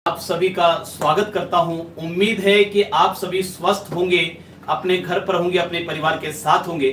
आप सभी का स्वागत करता हूं। उम्मीद है कि आप सभी स्वस्थ होंगे, अपने घर पर होंगे, अपने परिवार के साथ होंगे।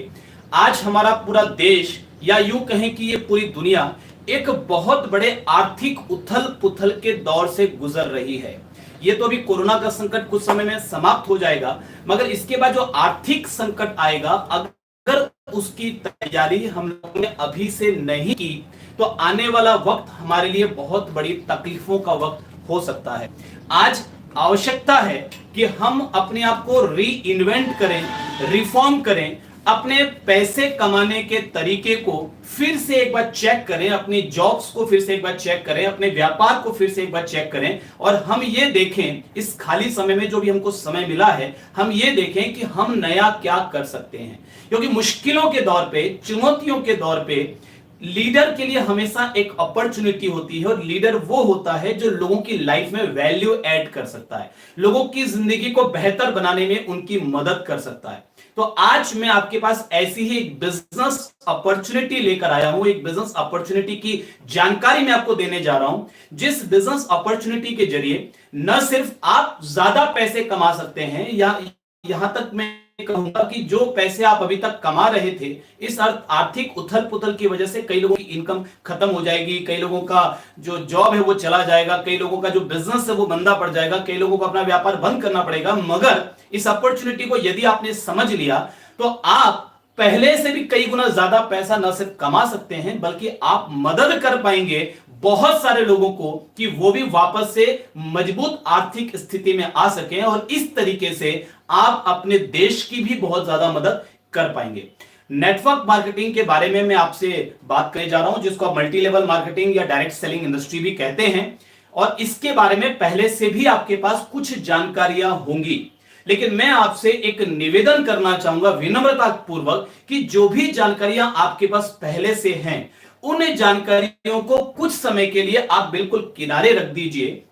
आज हमारा पूरा देश या यूं कहें कि ये पूरी दुनिया एक बहुत बड़े आर्थिक उथल पुथल के दौर से गुजर रही है। ये तो अभी कोरोना का संकट कुछ समय में समाप्त हो जाएगा, मगर इसके बाद जो आर्थिक संकट आएगा, अगर उसकी तैयारी हम लोगों ने अभी से नहीं की तो आने वाला वक्त हमारे लिए बहुत बड़ी तकलीफों का वक्त हो सकता है। आज आवश्यकता है कि हम अपने आप को री इन्वेंट करें, रिफॉर्म करें, अपने पैसे कमाने के तरीके को फिर से एक बार चेक करें, अपनी जॉब्स को फिर से एक बार चेक करें, अपने व्यापार को फिर से एक बार चेक करें और हम ये देखें, इस खाली समय में जो भी हमको समय मिला है, हम ये देखें कि हम नया क्या कर सकते हैं। क्योंकि मुश्किलों के दौर पे, चुनौतियों के दौर पे लीडर के लिए हमेशा एक अपॉर्चुनिटी होती है और लीडर वो होता है जो लोगों की लाइफ में वैल्यू ऐड कर सकता है, लोगों की जिंदगी को बेहतर बनाने में उनकी मदद कर सकता है। तो आज मैं आपके पास ऐसी ही एक बिजनेस अपॉर्चुनिटी लेकर आया हूं, एक बिजनेस अपॉर्चुनिटी की जानकारी मैं आपको देने जा रहा हूं, जिस बिजनेस अपॉर्चुनिटी के जरिए न सिर्फ आप ज्यादा पैसे कमा सकते हैं, या यहां तक मैं कहूंगा कि जो पैसे आप अभी तक कमा रहे थे, इस आर्थिक उथल पुथल की वजह से कई लोगों की इनकम खत्म हो जाएगी, कई लोगों का जो जॉब है वो चला जाएगा, कई लोगों का जो बिजनेस है वो मंदा पड़ जाएगा, कई लोगों को अपना व्यापार बंद करना पड़ेगा। मगर इस अपॉर्चुनिटी को यदि आपने समझ लिया तो आप पहले से भी कई गुना ज्यादा पैसा न सिर्फ कमा सकते हैं, बल्कि आप मदद कर पाएंगे बहुत सारे लोगों को कि वो भी वापस से मजबूत आर्थिक स्थिति में आ सकें, और इस तरीके से आप अपने देश की भी बहुत ज्यादा मदद कर पाएंगे। नेटवर्क मार्केटिंग के बारे में मैं आपसे बात करने जा रहा हूं, जिसको आप मल्टी लेवल मार्केटिंग या डायरेक्ट सेलिंग इंडस्ट्री भी कहते हैं। और इसके बारे में पहले से भी आपके पास कुछ जानकारियां होंगी, लेकिन मैं आपसे एक निवेदन करना चाहूंगा विनम्रता पूर्वक कि जो भी जानकारियां आपके पास पहले से हैं, उन जानकारियों को कुछ समय के लिए आप बिल्कुल किनारे रख दीजिए।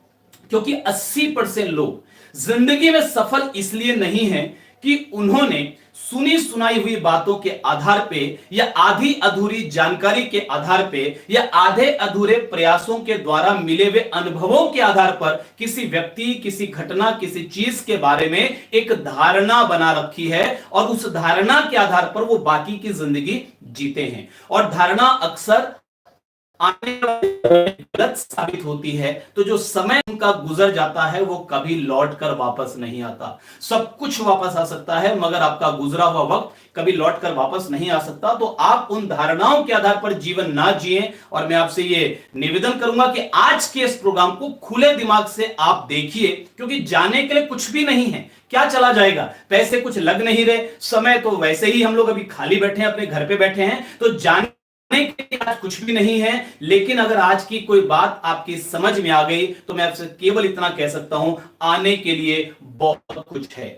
क्योंकि 80% लोग जिंदगी में सफल इसलिए नहीं है कि उन्होंने सुनी सुनाई हुई बातों के आधार पे, या आधी अधूरी जानकारी के आधार पे, या आधे अधूरे प्रयासों के द्वारा मिले हुए अनुभवों के आधार पर किसी व्यक्ति, किसी घटना, किसी चीज के बारे में एक धारणा बना रखी है और उस धारणा के आधार पर वो बाकी की जिंदगी जीते हैं। और धारणा अक्सर आने वाले गलत साबित होती है, तो जो समय उनका गुजर जाता है वो कभी लौट कर वापस नहीं आता। सब कुछ वापस आ सकता है, मगर आपका गुजरा हुआ वक्त कभी लौट कर वापस नहीं आ सकता। तो आप उन धारणाओं के आधार पर जीवन ना जिए, और मैं आपसे ये निवेदन करूंगा कि आज के इस प्रोग्राम को खुले दिमाग से आप देखिए, क्योंकि जाने के लिए कुछ भी नहीं है। क्या चला जाएगा, पैसे कुछ लग नहीं रहे, समय तो वैसे ही हम लोग अभी खाली बैठे हैं, अपने घर पे बैठे हैं, तो जाने आज कुछ भी नहीं है। लेकिन अगर आज की कोई बात आपकी समझ में आ गई तो मैं आपसे केवल इतना कह सकता हूं, आने के लिए बहुत कुछ है।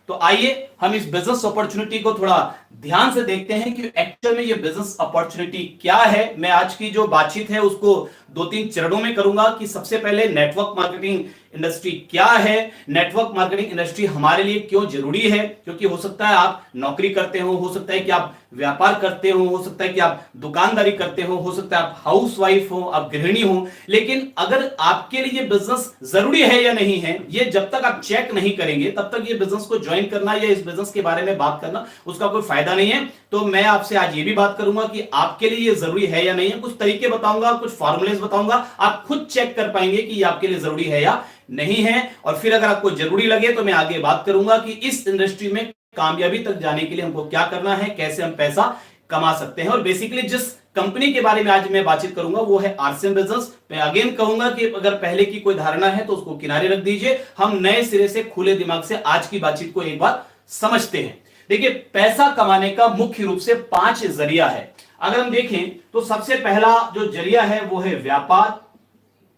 तो आइए हम इस बिजनेस अपॉर्चुनिटी को थोड़ा ध्यान से देखते हैं कि एक्चुअल में ये बिजनेस अपॉर्चुनिटी क्या है। मैं आज की जो बातचीत है उसको 2-3 चरणों में करूंगा कि सबसे पहले नेटवर्क मार्केटिंग इंडस्ट्री क्या है, नेटवर्क मार्केटिंग इंडस्ट्री हमारे लिए क्यों जरूरी है। क्योंकि हो सकता है आप नौकरी करते हो सकता है कि आप व्यापार करते हो सकता है कि आप दुकानदारी करते हो सकता है आप हाउसवाइफ हो, आप गृहिणी हो, लेकिन अगर आपके लिए बिजनेस जरूरी है या नहीं है, ये जब तक आप चेक नहीं करेंगे तब तक ये बिजनेस को ज्वाइन करना या इस बिजनेस के बारे में बात करना उसका कोई फायदा नहीं है। तो मैं आपसे आज ये भी बात करूंगा कि आपके लिए ये जरूरी है या नहीं है, कुछ तरीके बताऊंगा, कुछ फॉर्मूलेज बताऊंगा, आप खुद चेक कर पाएंगे कि ये आपके लिए जरूरी है या नहीं है। और फिर अगर आपको जरूरी लगे तो मैं आगे बात करूंगा कि इस इंडस्ट्री में कामयाबी तक जाने के लिए हमको क्या करना है, कैसे हम पैसा कमा सकते हैं। और बेसिकली जिस कंपनी के बारे में आज मैं बातचीत करूंगा वो है आरसीएम बिजनेस। मैं अगेन कहूंगा कि अगर पहले की कोई धारणा है तो उसको किनारे रख दीजिए, हम नए सिरे से खुले दिमाग से आज की बातचीत को एक बार समझते हैं। देखिए, पैसा कमाने का मुख्य रूप से 5 जरिया है। अगर हम देखें तो सबसे पहला जो जरिया है वो है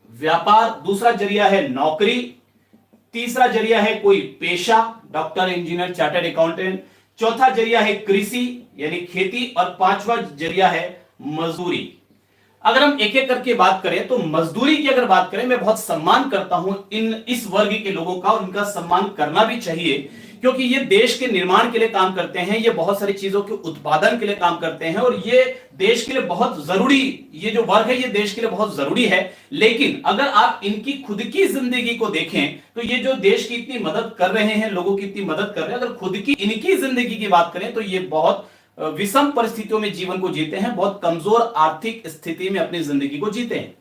व्यापार, दूसरा जरिया है नौकरी, तीसरा जरिया है कोई पेशा, डॉक्टर, इंजीनियर, चार्टर्ड अकाउंटेंट, चौथा जरिया है कृषि यानी खेती, और पांचवा जरिया है मजदूरी। अगर हम एक एक करके बात करें तो मजदूरी की अगर बात करें, मैं बहुत सम्मान करता हूं इस वर्ग के लोगों का, और इनका सम्मान करना भी चाहिए, क्योंकि ये देश के निर्माण के लिए काम करते हैं, ये बहुत सारी चीजों के उत्पादन के लिए काम करते हैं और ये देश के लिए बहुत जरूरी, ये जो वर्ग है ये देश के लिए बहुत जरूरी है। लेकिन अगर आप इनकी खुद की जिंदगी को देखें तो ये जो देश की इतनी मदद कर रहे हैं, लोगों की इतनी मदद कर रहे हैं, अगर खुद की इनकी जिंदगी की बात करें तो ये बहुत विषम परिस्थितियों में जीवन को जीते हैं, बहुत कमजोर आर्थिक स्थिति में अपनी जिंदगी को जीते हैं।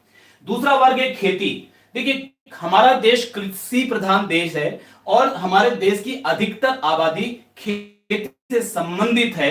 दूसरा वर्ग है खेती। देखिए, हमारा देश कृषि प्रधान देश है और हमारे देश की अधिकतर आबादी खेती से संबंधित है।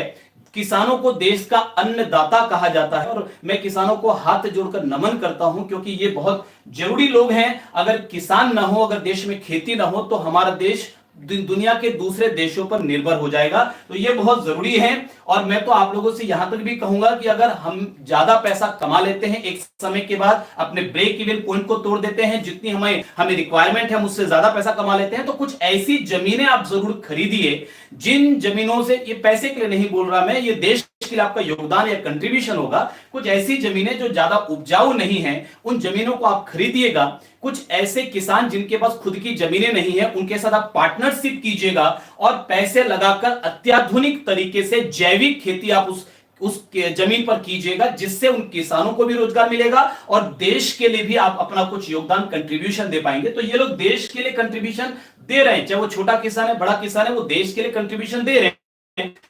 किसानों को देश का अन्नदाता कहा जाता है और मैं किसानों को हाथ जोड़कर नमन करता हूं, क्योंकि ये बहुत जरूरी लोग हैं। अगर किसान ना हो, अगर देश में खेती ना हो तो हमारा देश दुनिया के दूसरे देशों पर निर्भर हो जाएगा। तो ये बहुत जरूरी है और मैं तो आप लोगों से यहां तक भी कहूंगा कि अगर हम ज्यादा पैसा कमा लेते हैं, एक समय के बाद अपने ब्रेक इवन पॉइंट को तोड़ देते हैं, जितनी हमें रिक्वायरमेंट है हम उससे ज्यादा पैसा कमा लेते हैं, तो कुछ ऐसी जमीनें आप जरूर खरीदिए जिन जमीनों से, ये पैसे के लिए नहीं बोल रहा मैं, ये देश के लिए आपका योगदान या कंट्रीब्यूशन होगा। कुछ ऐसी जमीनें जो ज्यादा उपजाऊ नहीं है उन जमीनों को आप खरीदिएगा। कुछ ऐसे किसान जिनके पास खुद की जमीनें नहीं है उनके साथ आप पार्टनरशिप कीजिएगा और पैसे लगाकर अत्याधुनिक तरीके से जैविक खेती आप उस जमीन पर कीजिएगा, जिससे उन किसानों को भी रोजगार मिलेगा और देश के लिए भी आप अपना कुछ योगदान कंट्रीब्यूशन दे पाएंगे। तो ये लोग देश के लिए कंट्रीब्यूशन दे रहे हैं, चाहे वो छोटा किसान है बड़ा किसान है, वो देश के लिए कंट्रीब्यूशन दे रहे हैं।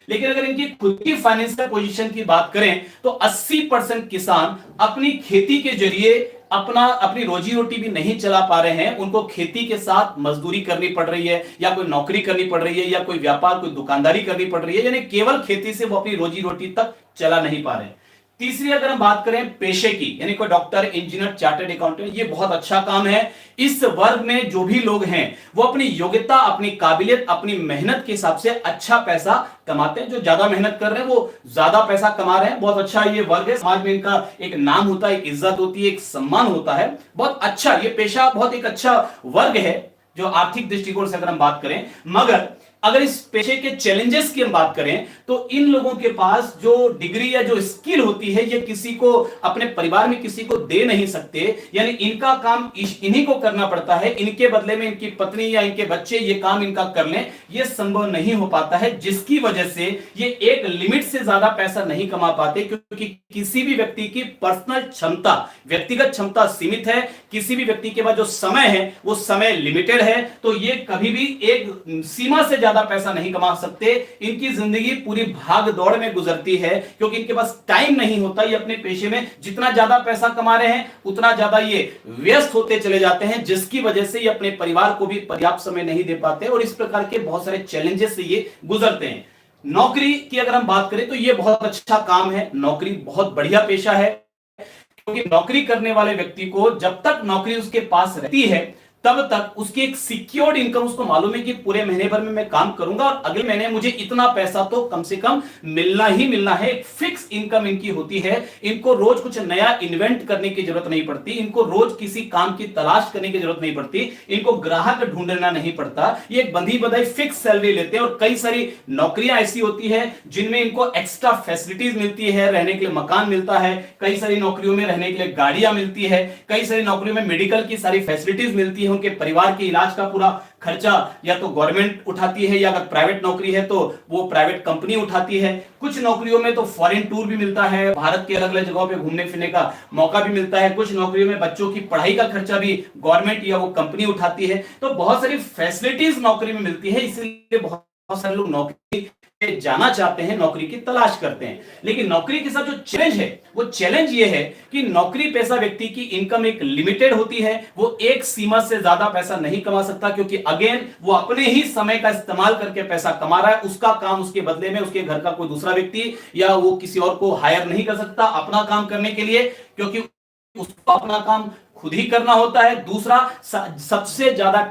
लेकिन अगर इनकी खुद की फाइनेंशियल पोजीशन की बात करें तो 80% किसान अपनी खेती के जरिए अपनी रोजी रोटी भी नहीं चला पा रहे हैं। उनको खेती के साथ मजदूरी करनी पड़ रही है या कोई नौकरी करनी पड़ रही है या कोई व्यापार, कोई दुकानदारी करनी पड़ रही है, यानी केवल खेती से वो अपनी रोजी रोटी तक चला नहीं पा रहे। तीसरी अगर हम बात करें पेशे की, यानी कोई डॉक्टर, इंजीनियर, चार्टर्ड अकाउंटेंट, ये बहुत अच्छा काम है। इस वर्ग में जो भी लोग हैं वो अपनी योग्यता, अपनी काबिलियत, अपनी मेहनत के हिसाब से अच्छा पैसा कमाते हैं। जो ज्यादा मेहनत कर रहे हैं वो ज्यादा पैसा कमा रहे हैं। बहुत अच्छा ये वर्ग है, समाज में इनका एक नाम होता है, एक इज्जत होती है, एक सम्मान होता है। बहुत अच्छा ये पेशा, बहुत एक अच्छा वर्ग है जो आर्थिक दृष्टिकोण से अगर हम बात करें। मगर अगर इस पेशे के चैलेंजेस की हम बात करें तो इन लोगों के पास जो डिग्री या जो स्किल होती है ये किसी को, अपने परिवार में किसी को दे नहीं सकते, यानी इनका काम इन्हीं को करना पड़ता है। इनके बदले में इनकी पत्नी या इनके बच्चे ये काम इनका कर लें, ये संभव नहीं हो पाता है, जिसकी वजह से ये एक लिमिट से ज्यादा पैसा नहीं कमा पाते, क्योंकि किसी भी व्यक्ति की पर्सनल क्षमता, व्यक्तिगत क्षमता सीमित है। किसी भी व्यक्ति के पास जो समय है वो समय लिमिटेड है, तो ये कभी भी एक सीमा से ज्यादा पैसा नहीं कमा सकते। इनकी जिंदगी पूरी भाग दौड़ में गुजरती है क्योंकि इनके पास टाइम नहीं होता। ये अपने पेशे में जितना ज्यादा पैसा कमा रहे हैं उतना ज्यादा ये व्यस्त होते चले जाते हैं, जिसकी वजह से ये अपने परिवार को भी पर्याप्त समय नहीं दे पाते और इस प्रकार के बहुत सारे चैलेंजेस से ये गुजरते हैं। नौकरी की अगर हम बात करें तो ये बहुत अच्छा काम है, नौकरी बहुत बढ़िया पेशा है, क्योंकि नौकरी करने वाले व्यक्ति को जब तक नौकरी उसके पास रहती है तब तक उसकी एक सिक्योर्ड इनकम, उसको मालूम है कि पूरे महीने भर में मैं काम करूंगा और अगले महीने मुझे इतना पैसा तो कम से कम मिलना ही मिलना है। एक फिक्स इनकम इनकी होती है। इनको रोज कुछ नया इन्वेंट करने की जरूरत नहीं पड़ती, इनको रोज किसी काम की तलाश करने की जरूरत नहीं पड़ती, इनको ग्राहक ढूंढना नहीं पड़ता। ये एक बंधी बधाई फिक्स सैलरी लेते हैं और कई सारी नौकरियां ऐसी होती है जिनमें इनको एक्स्ट्रा फैसिलिटीज मिलती है, रहने के लिए मकान मिलता है, कई सारी नौकरियों में रहने के लिए गाड़ियां मिलती है, कई सारी नौकरियों में मेडिकल की सारी फैसिलिटीज मिलती है, उनके परिवार के इलाज का पूरा खर्चा या तो गवर्नमेंट उठाती है या अगर प्राइवेट नौकरी है तो वो प्राइवेट कंपनी उठाती है। कुछ नौकरियों में तो फॉरेन टूर भी मिलता है, भारत के अलग अलग जगहों पे घूमने फिरने का मौका भी मिलता है। कुछ नौकरियों में बच्चों की पढ़ाई का खर्चा भी गवर्नमेंट या वो कंपनी उठाती है। तो बहुत सारी फैसिलिटीज नौकरी में मिलती है, इसलिए बहुत सारे लोग नौकरी जाना चाहते हैं, नौकरी की तलाश करते हैं। लेकिन नौकरी के साथ जो चैलेंज है वो चैलेंज ये है कि नौकरी पेशा व्यक्ति की इनकम एक लिमिटेड होती है, वो एक सीमा से ज्यादा पैसा नहीं कमा सकता, क्योंकि अगेन वो अपने ही समय का इस्तेमाल करके पैसा कमा रहा है। उसका काम उसके बदले में उसके घर का कोई दूसरा व्यक्ति या वो किसी और को हायर नहीं कर सकता अपना काम करने के लिए, क्योंकि उसको अपना काम खुद ही करना होता है। दूसरा, सबसे ज्यादा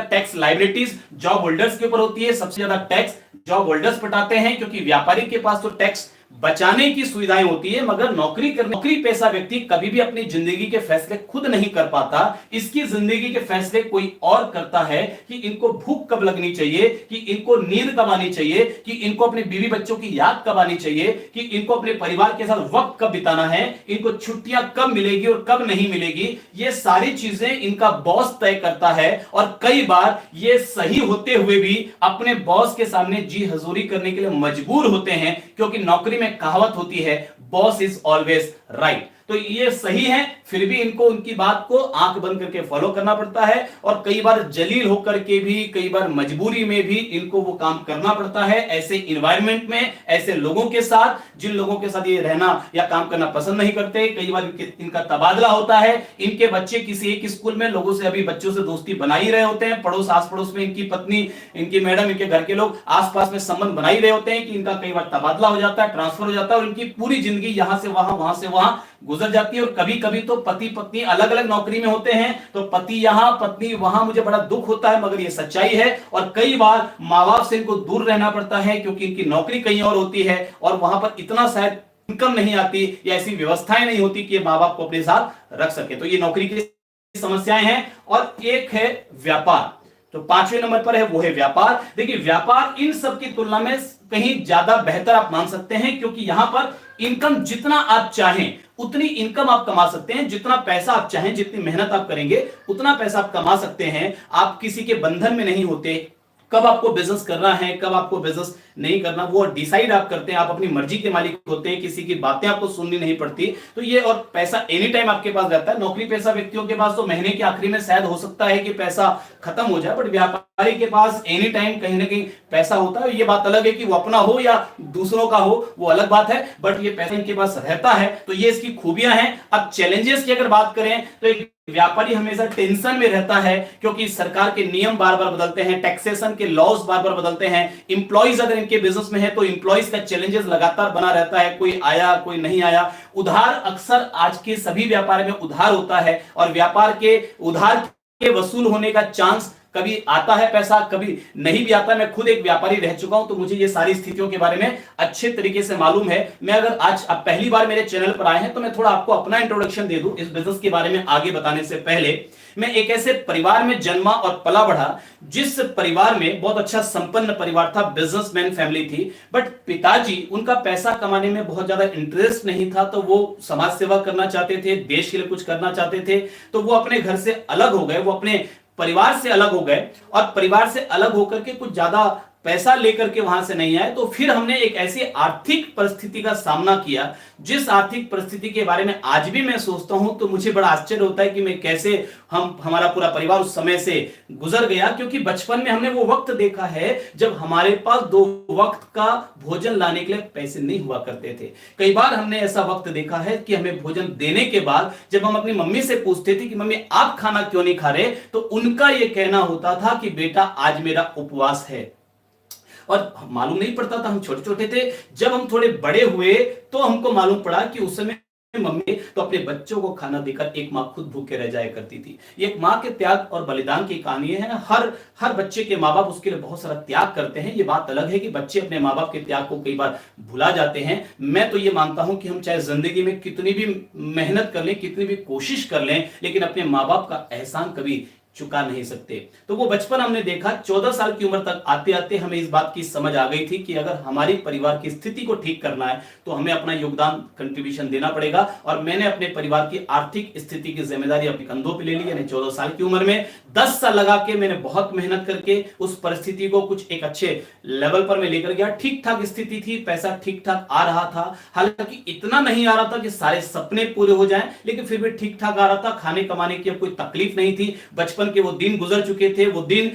टैक्स लायबिलिटीज जॉब होल्डर्स के ऊपर होती है। सबसे ज्यादा टैक्स जॉब होल्डर्स पटाते हैं, क्योंकि व्यापारी के पास तो टैक्स बचाने की सुविधाएं होती है, मगर नौकरी पेशा व्यक्ति कभी भी अपनी जिंदगी के फैसले खुद नहीं कर पाता। इसकी जिंदगी के फैसले कोई और करता है कि इनको भूख कब लगनी चाहिए, कि इनको नींद कब आनी चाहिए, कि इनको अपने बीवी बच्चों की याद कब आनी चाहिए, कि इनको अपने परिवार के साथ वक्त कब बिताना है, इनको छुट्टियां कब मिलेगी और कब नहीं मिलेगी, ये सारी चीजें इनका बॉस तय करता है। और कई बार ये सही होते हुए भी अपने बॉस के सामने जी हजूरी करने के लिए मजबूर होते हैं, क्योंकि नौकरी में कहावत होती है, बॉस इज ऑलवेज राइट। तो ये सही है, फिर भी इनको उनकी बात को आंख बंद करके फॉलो करना पड़ता है, और कई बार जलील होकर के भी, कई बार मजबूरी में भी इनको वो काम करना पड़ता है। ऐसे इन्वायरमेंट में, ऐसे लोगों के साथ, जिन लोगों के साथ ये रहना या काम करना पसंद नहीं करते। कई बार इनका तबादला होता है, इनके बच्चे किसी एक स्कूल में लोगों से, अभी बच्चों से दोस्ती बना ही रहे होते हैं, पड़ोस आस पड़ोस में इनकी पत्नी, इनकी मैडम, इनके घर के लोग आसपास में संबंध बना ही रहे होते हैं कि इनका कई बार तबादला हो जाता है, ट्रांसफर हो जाता है, और इनकी पूरी जिंदगी यहां से वहां से वहां गुजर जाती है। और कभी कभी तो पति पत्नी अलग अलग नौकरी में होते हैं, तो पति यहां पत्नी वहां, मुझे बड़ा दुख होता है मगर ये सच्चाई है। और कई बार माँ बाप से इनको दूर रहना पड़ता है, क्योंकि इनकी नौकरी कहीं और होती है और वहां पर इतना शायद इनकम नहीं आती या ऐसी व्यवस्थाएं नहीं होती कि माँ बाप को अपने साथ रख सके। तो ये नौकरी की समस्याएं हैं। और एक है व्यापार, तो 5वें नंबर पर है, वो है व्यापार। देखिए, व्यापार इन सब की तुलना में कहीं ज्यादा बेहतर आप मान सकते हैं, क्योंकि यहां पर इनकम जितना आप चाहें उतनी इनकम आप कमा सकते हैं, जितना पैसा आप चाहें, जितनी मेहनत आप करेंगे उतना पैसा आप कमा सकते हैं। आप किसी के बंधन में नहीं होते। कब आपको बिजनेस करना है, कब आपको बिजनेस नहीं करना, वो डिसाइड आप करते हैं। आप अपनी मर्जी के मालिक होते हैं, किसी की बातें आपको सुननी नहीं पड़ती। तो ये, और पैसा एनी टाइम आपके पास रहता है। नौकरी पेशा व्यक्तियों के पास तो महीने के आखिरी में शायद हो सकता है कि पैसा खत्म हो जाए, बट व्यापारी के पास एनी टाइम कहीं ना कहीं पैसा होता है। ये बात अलग है कि वो अपना हो या दूसरों का हो, वो अलग बात है, बट ये पैसा इनके पास रहता है। तो ये इसकी खूबियां हैं। अब चैलेंजेस की अगर बात करें तो एक व्यापारी हमेशा टेंशन में रहता है, क्योंकि सरकार के नियम बार बार बदलते हैं, टैक्सेशन के लॉज बार बार बदलते हैं। इंप्लॉइज अगर इनके बिजनेस में है तो इंप्लॉइज का चैलेंजेस लगातार बना रहता है, कोई आया कोई नहीं आया। उधार, अक्सर आज के सभी व्यापार में उधार होता है, और व्यापार के उधार के वसूल होने का चांस, कभी आता है पैसा, कभी नहीं भी आता। मैं खुद एक व्यापारी रह चुका हूं, तो मुझे ये सारी स्थितियों के बारे में अच्छे तरीके से मालूम है। मैं अगर आज आप पहली बार मेरे चैनल पर आए हैं तो मैं थोड़ा आपको अपना इंट्रोडक्शन दे दूं इस बिजनेस के बारे में। आगे बताने से पहले, मैं एक ऐसे परिवार में जन्मा और पला बढ़ा जिस परिवार में बहुत अच्छा संपन्न परिवार था, बिजनेसमैन फैमिली थी, बट पिताजी, उनका पैसा कमाने में बहुत ज्यादा इंटरेस्ट नहीं था। तो वो समाज सेवा करना चाहते थे, देश के लिए कुछ करना चाहते थे। तो वो अपने घर से अलग हो गए, वो अपने परिवार से अलग हो गए, और परिवार से अलग होकर के कुछ ज्यादा पैसा लेकर के वहां से नहीं आए। तो फिर हमने एक ऐसी आर्थिक परिस्थिति का सामना किया, जिस आर्थिक परिस्थिति के बारे में आज भी मैं सोचता हूं तो मुझे बड़ा आश्चर्य होता है कि मैं कैसे, हमारा पूरा परिवार उस समय से गुजर गया। क्योंकि बचपन में हमने वो वक्त देखा है जब हमारे पास 2 वक्त का भोजन लाने के लिए पैसे नहीं हुआ करते थे। कई बार हमने ऐसा वक्त देखा है कि हमें भोजन देने के बाद जब हम अपनी मम्मी से पूछते थे कि मम्मी आप खाना क्यों नहीं खा रहे, तो उनका यह कहना होता था कि बेटा आज मेरा उपवास है। और मालूम नहीं पड़ता था, हम छोटे छोटे थे। जब हम थोड़े बड़े हुए तो हमको मालूम पड़ा कि उस समय मम्मी तो अपने बच्चों को खाना देकर एक माँ खुद भूखे रह जाया करती थी। ये एक माँ के त्याग और बलिदान की कहानी है। हर बच्चे के माँ बाप उसके लिए बहुत सारा त्याग करते हैं। ये बात अलग है कि बच्चे अपने माँ बाप के त्याग को कई बार भुला जाते हैं। मैं तो ये मानता हूं कि हम चाहे जिंदगी में कितनी भी मेहनत कर लें, कितनी भी कोशिश कर लें, लेकिन अपने माँ बाप का एहसान कभी चुका नहीं सकते। तो वो बचपन हमने देखा। 14 साल की उम्र तक आते आते हमें इस बात की समझ आ गई थी कि अगर हमारी परिवार की स्थिति को ठीक करना है तो हमें अपना योगदान, कंट्रीब्यूशन देना पड़ेगा। और मैंने अपने परिवार की आर्थिक स्थिति की जिम्मेदारी अपने कंधों पे ले ली। यानी 14 साल की उम्र में 10 साल लगा के मैंने बहुत मेहनत करके उस परिस्थिति को कुछ एक अच्छे लेवल पर मैं लेकर गया। ठीक ठाक स्थिति थी, पैसा ठीक ठाक आ रहा था। हालांकि इतना नहीं आ रहा था कि सारे सपने पूरे हो जाएं, लेकिन फिर भी ठीक ठाक आ रहा था। खाने कमाने की अब कोई तकलीफ नहीं थी। बचपन के वो दिन गुजर चुके थे, वो दिन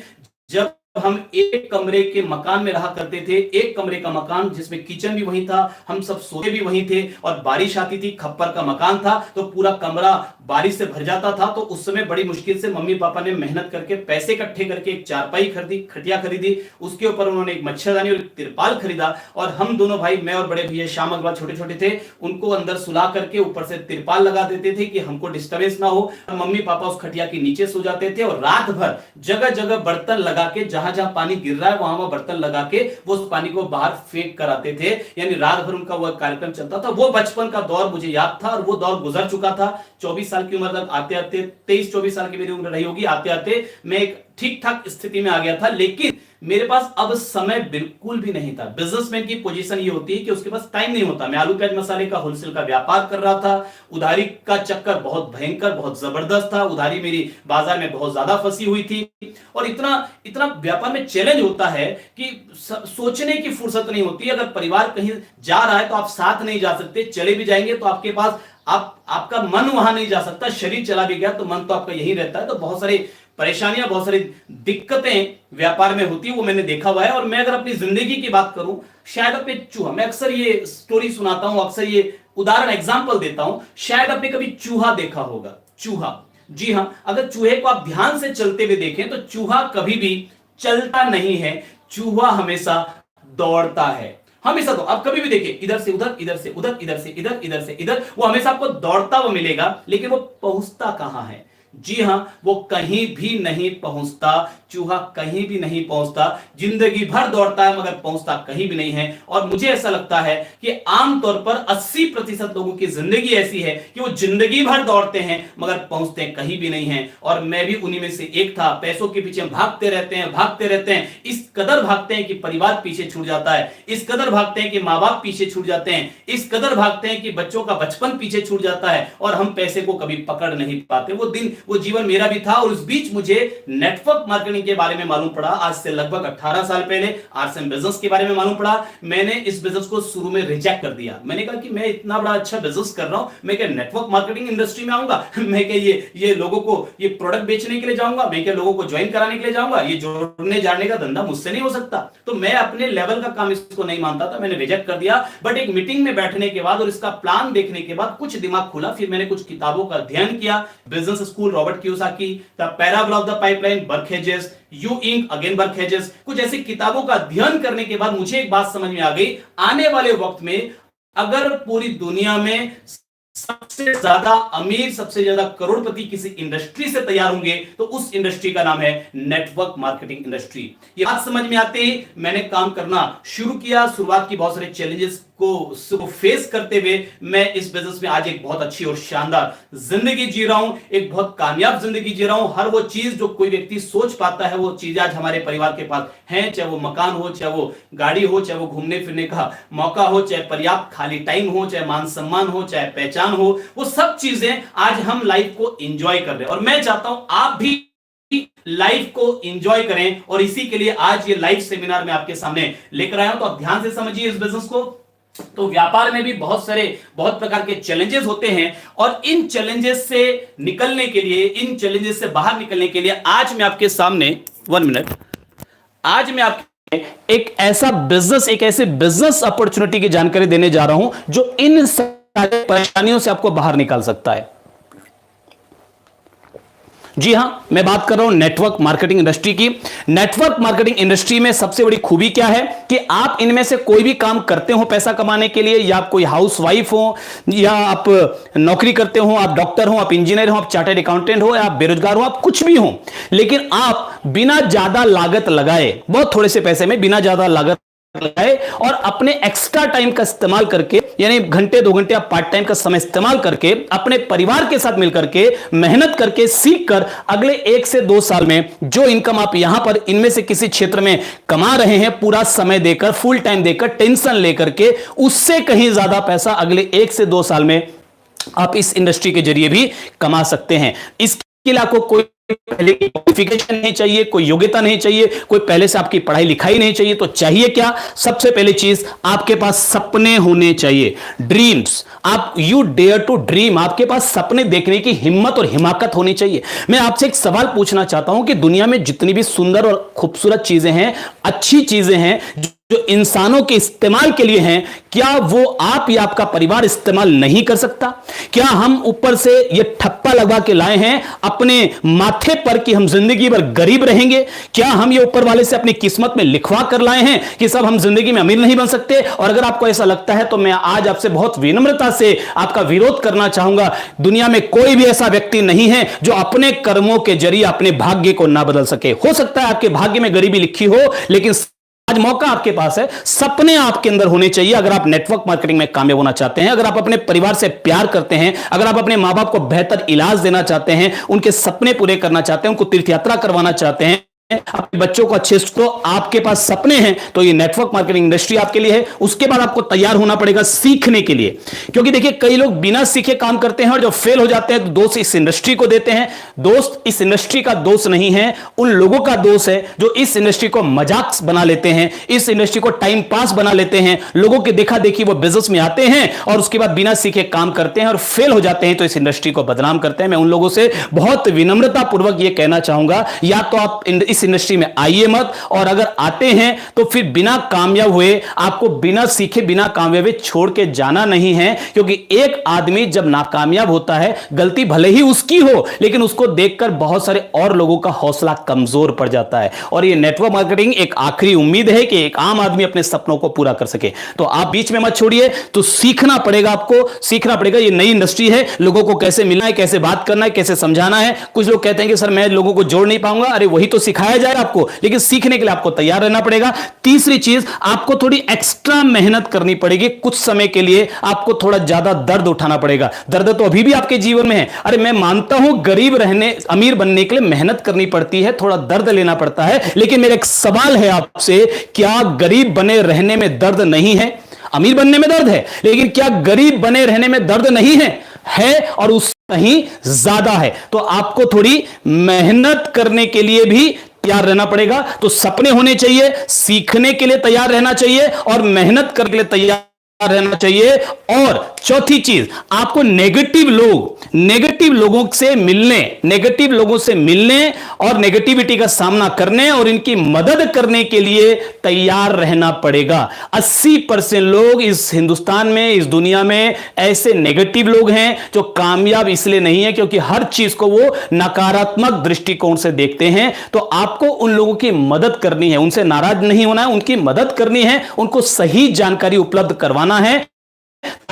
जब हम एक कमरे के मकान में रहा करते थे। एक कमरे का मकान जिसमें किचन भी वही था, हम सब सोते भी वहीं थे, और बारिश आती थी, खप्पर का मकान था तो पूरा कमरा बारिश से भर जाता था। तो उस समय बड़ी मुश्किल से मम्मी पापा ने मेहनत करके पैसे इकट्ठे करके एक चारपाई खरीदी, खटिया खरीदी, उसके ऊपर उन्होंने एक मच्छरदानी और एक तिरपाल खरीदा। और हम दोनों भाई, मैं और बड़े भैया श्याम अग्रवाल छोटे छोटे थे, उनको अंदर सुला करके ऊपर से तिरपाल लगा देते थे कि हमको डिस्टर्बेंस ना हो। मम्मी पापा उस खटिया के नीचे सो जाते थे और रात भर जगह जगह बर्तन लगा के, जहां जहां जहां पानी गिर रहा है वहां वहां बर्तन लगा के वो उस पानी को बाहर फेंक कर आते थे, यानी रात भर उनका वो कार्यक्रम चलता था। वो बचपन का दौर मुझे याद था और वो दौर गुजर चुका था। 24 साल की उम्र तक आते आते 23-24 साल की मेरी उम्र रही होगी, आते आते मैं एक ठीक ठाक स्थिति में आ गया था। लेकिन मेरे पास अब समय बिल्कुल भी नहीं था। बिजनेसमैन की पोजीशन ये होती है कि उसके पास टाइम नहीं होता। मैं आलू प्याज मसाले का होलसेल का व्यापार कर रहा था। उधारी का चक्कर बहुत भयंकर, बहुत जबरदस्त था। उधारी मेरी बाजार में बहुत ज्यादा फंसी हुई थी और इतना इतना व्यापार में चैलेंज होता है कि सोचने की फुर्सत नहीं होती। अगर परिवार कहीं जा रहा है तो आप साथ नहीं जा सकते, चले भी जाएंगे तो आपके पास आपका मन वहां नहीं जा सकता। शरीर चला भी गया तो मन तो आपका यही रहता है। तो बहुत सारी परेशानियां, बहुत सारी दिक्कतें व्यापार में होती है, वो मैंने देखा हुआ है। और मैं अगर अपनी जिंदगी की बात करूं, शायद अपने चूहा, मैं अक्सर ये स्टोरी सुनाता हूं, अक्सर ये उदाहरण एग्जांपल देता हूं, शायद आपने कभी चूहा देखा होगा। चूहा, जी हां, अगर चूहे को आप ध्यान से चलते हुए देखें तो चूहा कभी भी चलता नहीं है, चूहा हमेशा दौड़ता है। हमेशा तो आप कभी भी देखिए, इधर से उधर, इधर से उधर, इधर से इधर, इधर से इधर, वो हमेशा आपको दौड़ता हुआ मिलेगा। लेकिन वो पहुंचता कहां है? जी हां, वो कहीं भी नहीं पहुंचता। चूहा कहीं भी नहीं पहुंचता, जिंदगी भर दौड़ता है मगर पहुंचता कहीं भी नहीं है। और मुझे ऐसा लगता है कि आमतौर पर 80% लोगों की जिंदगी ऐसी है कि वो जिंदगी भर दौड़ते हैं मगर पहुंचते कहीं भी नहीं है। और मैं भी उन्हीं में से एक था। पैसों के पीछे भागते रहते हैं, भागते रहते हैं, इस कदर भागते हैं कि परिवार पीछे छूट जाता है, इस कदर भागते हैं कि मां बाप पीछे छूट जाते हैं, इस कदर भागते हैं कि बच्चों का बचपन पीछे छूट जाता है और हम पैसे को कभी पकड़ नहीं पाते। वो दिन, वो जीवन मेरा भी था। और उस बीच मुझे नेटवर्क मार्केटिंग के बारे में मालूम पड़ा। आज से लगभग 18 साल पहले आरसीएम बिजनेस के बारे में मालूम पड़ा। मैंने इस बिजनेस को शुरू में रिजेक्ट कर दिया। मैंने कहा कि मैं इतना बड़ा अच्छा बिजनेस कर रहा हूं, मैं क्या नेटवर्क मार्केटिंग इंडस्ट्री में आऊंगा? मैं क्या ये लोगों को ये प्रोडक्ट बेचने के लिए जाऊंगा? मैं क्या लोगों को ज्वाइन कराने के लिए जाऊंगा? ये जोड़ने जाने का धंधा मुझसे नहीं हो सकता। तो मैं अपने लेवल का काम इसको नहीं मानता था, मैंने रिजेक्ट कर दिया। बट एक मीटिंग में बैठने के बाद और इसका प्लान देखने के बाद कुछ दिमाग खुला। फिर मैंने कुछ किताबों का अध्ययन किया। Business school Robert Kiyosaki, the parable of the pipeline, Burke Hedges, you inc again Burke Hedges, कुछ ऐसी किताबों का अध्ययन करने के बाद मुझे एक बात समझ में आ गई। आने वाले वक्त में अगर पूरी दुनिया में सबसे ज्यादा अमीर, सबसे ज्यादा करोड़पति किसी इंडस्ट्री से तैयार होंगे तो उस इंडस्ट्री का नाम है नेटवर्क मार्केटिंग इंडस्ट्री। ये बात समझ में आते ही मैंने काम करना शुरू किया। शुरुआत की बहुत सारे चैलेंजेस को फेस करते हुए मैं इस बिजनेस में आज एक बहुत अच्छी और शानदार जिंदगी जी रहा हूं, एक बहुत कामयाब जिंदगी जी रहा हूं। हर वो चीज जो कोई व्यक्ति सोच पाता है वो चीजें आज हमारे परिवार के पास हैं, चाहे वो मकान हो, चाहे वो गाड़ी हो, चाहे वो घूमने फिरने का मौका हो, चाहे पर्याप्त खाली टाइम हो, चाहे मान सम्मान हो, चाहे पहचान हो, वो सब चीजें आज हम लाइफ को एंजॉय कर रहे हैं। और मैं चाहता हूं आप भी लाइफ को एंजॉय करें और इसी के लिए आज ये लाइव सेमिनार में आपके सामने लेकर आया हूं। तो आप ध्यान से समझिए इस बिजनेस को। तो व्यापार में भी बहुत प्रकार के चैलेंजेस होते हैं और इन चैलेंजेस से निकलने के लिए, इन चैलेंजेस से बाहर निकलने के लिए आज मैं आपके सामने 1 मिनट, आज मैं आपके एक ऐसा बिजनेस, एक ऐसे बिजनेस अपॉर्चुनिटी की जानकारी देने जा रहा हूं जो इन सारी परेशानियों से आपको बाहर निकाल सकता है। जी हां, मैं बात कर रहा हूं नेटवर्क मार्केटिंग इंडस्ट्री की। नेटवर्क मार्केटिंग इंडस्ट्री में सबसे बड़ी खूबी क्या है कि आप इनमें से कोई भी काम करते हो पैसा कमाने के लिए, या आप कोई हाउसवाइफ हो, या आप नौकरी करते हो, आप डॉक्टर हो, आप इंजीनियर हो, आप चार्टर्ड अकाउंटेंट हो, या आप बेरोजगार हो, आप कुछ भी हो, लेकिन आप बिना ज्यादा लागत लगाए, बहुत थोड़े से पैसे में बिना ज्यादा लागत लगाए और अपने एक्स्ट्रा टाइम का इस्तेमाल करके, यानी घंटे 2 घंटे आप पार्ट टाइम का समय इस्तेमाल करके अपने परिवार के साथ मिलकर के मेहनत करके सीख कर अगले 1 से 2 साल में जो इनकम आप यहां पर इनमें से किसी क्षेत्र में कमा रहे हैं, पूरा समय देकर, फुल टाइम देकर, टेंशन लेकर के, उससे कहीं ज्यादा पैसा अगले 1 से 2 साल में आप इस इंडस्ट्री के जरिए भी कमा सकते हैं। इसके लिए आपको कोई पहले की क्वालिफिकेशन नहीं चाहिए, कोई योग्यता नहीं चाहिए, कोई पहले से आपकी पढ़ाई लिखाई नहीं चाहिए। तो चाहिए क्या? सबसे पहली चीज, आपके पास सपने होने चाहिए, ड्रीम्स। आप यू डेयर टू ड्रीम, आपके पास सपने देखने की हिम्मत और हिमाकत होनी चाहिए। मैं आपसे एक सवाल पूछना चाहता हूं कि दुनिया में जितनी भी सुंदर और खूबसूरत चीजें हैं, अच्छी चीजें हैं, जो इंसानों के इस्तेमाल के लिए हैं, क्या वो आप या आपका परिवार इस्तेमाल नहीं कर सकता? क्या हम ऊपर से ये ठप्पा लगा के लाए हैं अपने माथे पर कि हम जिंदगी भर गरीब रहेंगे? क्या हम ये ऊपर वाले से अपनी किस्मत में लिखवा कर लाए हैं कि सब हम जिंदगी में अमीर नहीं बन सकते? और अगर आपको ऐसा लगता है तो मैं आज आपसे बहुत विनम्रता से आपका विरोध करना चाहूंगा। दुनिया में कोई भी ऐसा व्यक्ति नहीं है जो अपने कर्मों के जरिए अपने भाग्य को ना बदल सके। हो सकता है आपके भाग्य में गरीबी लिखी हो, लेकिन आज मौका आपके पास है। सपने आपके अंदर होने चाहिए। अगर आप नेटवर्क मार्केटिंग में कामयाब होना चाहते हैं, अगर आप अपने परिवार से प्यार करते हैं, अगर आप अपने मां बाप को बेहतर इलाज देना चाहते हैं, उनके सपने पूरे करना चाहते हैं, उनको तीर्थ यात्रा करवाना चाहते हैं, अपने बच्चों को अच्छे, तो आपके पास सपने हैं, तो ये नेटवर्क मार्केटिंग इंडस्ट्री आपके लिए है। उसके बाद आपको तैयार होना पड़ेगा सीखने के लिए, क्योंकि देखिए कई लोग बिना सीखे काम करते हैं और जब फेल हो जाते हैं तो दोष इस इंडस्ट्री को देते हैं। दोस्त इस इंडस्ट्री का दोष नहीं है, उन लोगों का दोष है जो इस इंडस्ट्री को मजाक बना लेते हैं, इस इंडस्ट्री को टाइम पास बना लेते हैं। लोगों के देखा देखी वो बिजनेस में आते हैं और उसके बाद बिना सीखे काम करते हैं और फेल हो जाते हैं, तो इस इंडस्ट्री को बदनाम करते हैं। मैं उन लोगों से बहुत विनम्रता पूर्वक यह कहना चाहूंगा, या तो आप इस इंडस्ट्री में आइए मत, और अगर आते हैं तो फिर बिना कामयाब हुए, आपको बिना सीखे बिना कामयाबी छोड़ के जाना नहीं है। क्योंकि एक आदमी जब नाकामयाब होता है, गलती भले ही उसकी हो, लेकिन उसको देखकर बहुत सारे और लोगों का हौसला कमजोर पड़ जाता है। और ये नेटवर्क मार्केटिंग एक आखिरी उम्मीद है कि एक आम आदमी अपने सपनों को पूरा कर सके। तो आप बीच में मत छोड़िए, तो सीखना पड़ेगा, आपको सीखना पड़ेगा। ये नई इंडस्ट्री है, लोगों को कैसे मिलना है, कैसे बात करना है, कैसे समझाना है। कुछ लोग कहते हैं कि सर मैं लोगों को जोड़ नहीं पाऊंगा। अरे वही तो सिखाया जाए आपको, लेकिन सीखने के लिए आपको तैयार रहना पड़ेगा। तीसरी चीज, आपको थोड़ी एक्स्ट्रा मेहनत करनी पड़ेगी। कुछ समय के लिए आपको थोड़ा ज्यादा दर्द उठाना पड़ेगा। दर्द तो अभी भी आपके जीवन में है। अरे मैं मानता हूं गरीब रहने, अमीर बनने के लिए मेहनत करनी पड़ती है, थोड़ा दर्द लेना पड़ता है, लेकिन मेरा एक सवाल है आपसे, क्या गरीब बने रहने में दर्द नहीं है? अमीर बनने में दर्द है, लेकिन क्या गरीब बने रहने में दर्द नहीं है और उस कहीं ज्यादा है। तो आपको थोड़ी मेहनत करने के लिए भी तैयार रहना पड़ेगा। तो सपने होने चाहिए, सीखने के लिए तैयार रहना चाहिए और मेहनत करने के लिए तैयार रहना चाहिए। और चौथी चीज, आपको नेगेटिव लोगों से मिलने और नेगेटिविटी का सामना करने और इनकी मदद करने के लिए तैयार रहना पड़ेगा। 80% लोग इस हिंदुस्तान में, इस दुनिया में ऐसे नेगेटिव लोग हैं जो कामयाब इसलिए नहीं है क्योंकि हर चीज को वो नकारात्मक दृष्टिकोण से देखते हैं। तो आपको उन लोगों की मदद करनी है, उनसे नाराज नहीं होना है, उनकी मदद करनी है, उनको सही जानकारी उपलब्ध करवाना है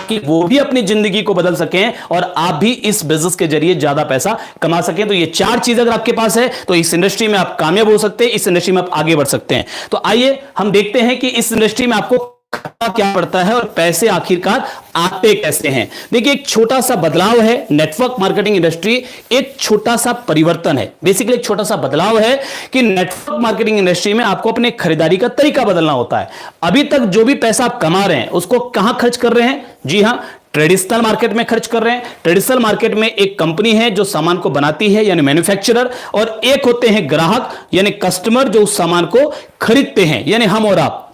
कि वो भी अपनी जिंदगी को बदल सकें और आप भी इस बिजनेस के जरिए ज्यादा पैसा कमा सकें। तो ये 4 चीज अगर आपके पास है तो इस इंडस्ट्री में आप कामयाब हो सकते हैं, इस इंडस्ट्री में आप आगे बढ़ सकते हैं। तो आइए हम देखते हैं कि इस इंडस्ट्री में आपको क्या पड़ता है और पैसे आखिरकार आते कैसे हैं। देखिए एक छोटा सा बदलाव है, नेटवर्क मार्केटिंग इंडस्ट्री एक छोटा सा परिवर्तन है। बेसिकली एक छोटा सा बदलाव है कि नेटवर्क मार्केटिंग इंडस्ट्री में आपको अपने खरीदारी का तरीका बदलना होता है। अभी तक जो भी पैसा आप कमा रहे हैं उसको कहां खर्च कर रहे हैं? जी हां, ट्रेडिशनल मार्केट में खर्च कर रहे हैं। ट्रेडिशनल मार्केट में एक कंपनी है जो सामान को बनाती है यानी मैन्युफैक्चरर, और एक होते हैं ग्राहक यानी कस्टमर जो उस सामान को खरीदते हैं, यानी हम और आप।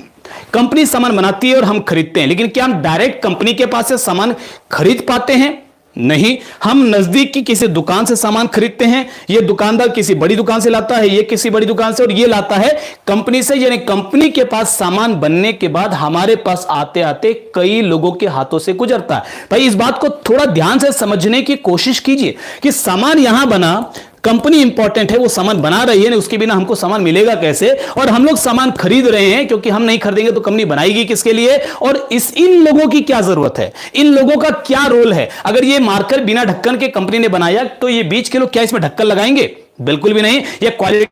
कंपनी सामान बनाती है और हम खरीदते हैं, लेकिन क्या हम डायरेक्ट कंपनी के पास से सामान खरीद पाते हैं? नहीं, हम नजदीक की किसी दुकान से सामान खरीदते हैं। ये दुकानदार किसी बड़ी दुकान से लाता है, ये किसी बड़ी दुकान से, और ये लाता है कंपनी से। यानी कंपनी के पास सामान बनने के बाद हमारे पास आते आते कई लोगों के हाथों से गुजरता है। भाई इस बात को थोड़ा ध्यान से समझने की कोशिश कीजिए कि सामान यहां बना, कंपनी इंपॉर्टेंट है, वो सामान बना रही है, उसके बिना हमको सामान मिलेगा कैसे? और हम लोग सामान खरीद रहे हैं क्योंकि हम नहीं खरीदेंगे तो कंपनी बनाएगी किसके लिए? और इन लोगों की क्या जरूरत है, इन लोगों का क्या रोल है? अगर ये मार्कर बिना ढक्कन के कंपनी ने बनाया तो ये बीच के लोग क्या इसमें ढक्कन लगाएंगे? बिल्कुल भी नहीं। ये क्वालिटी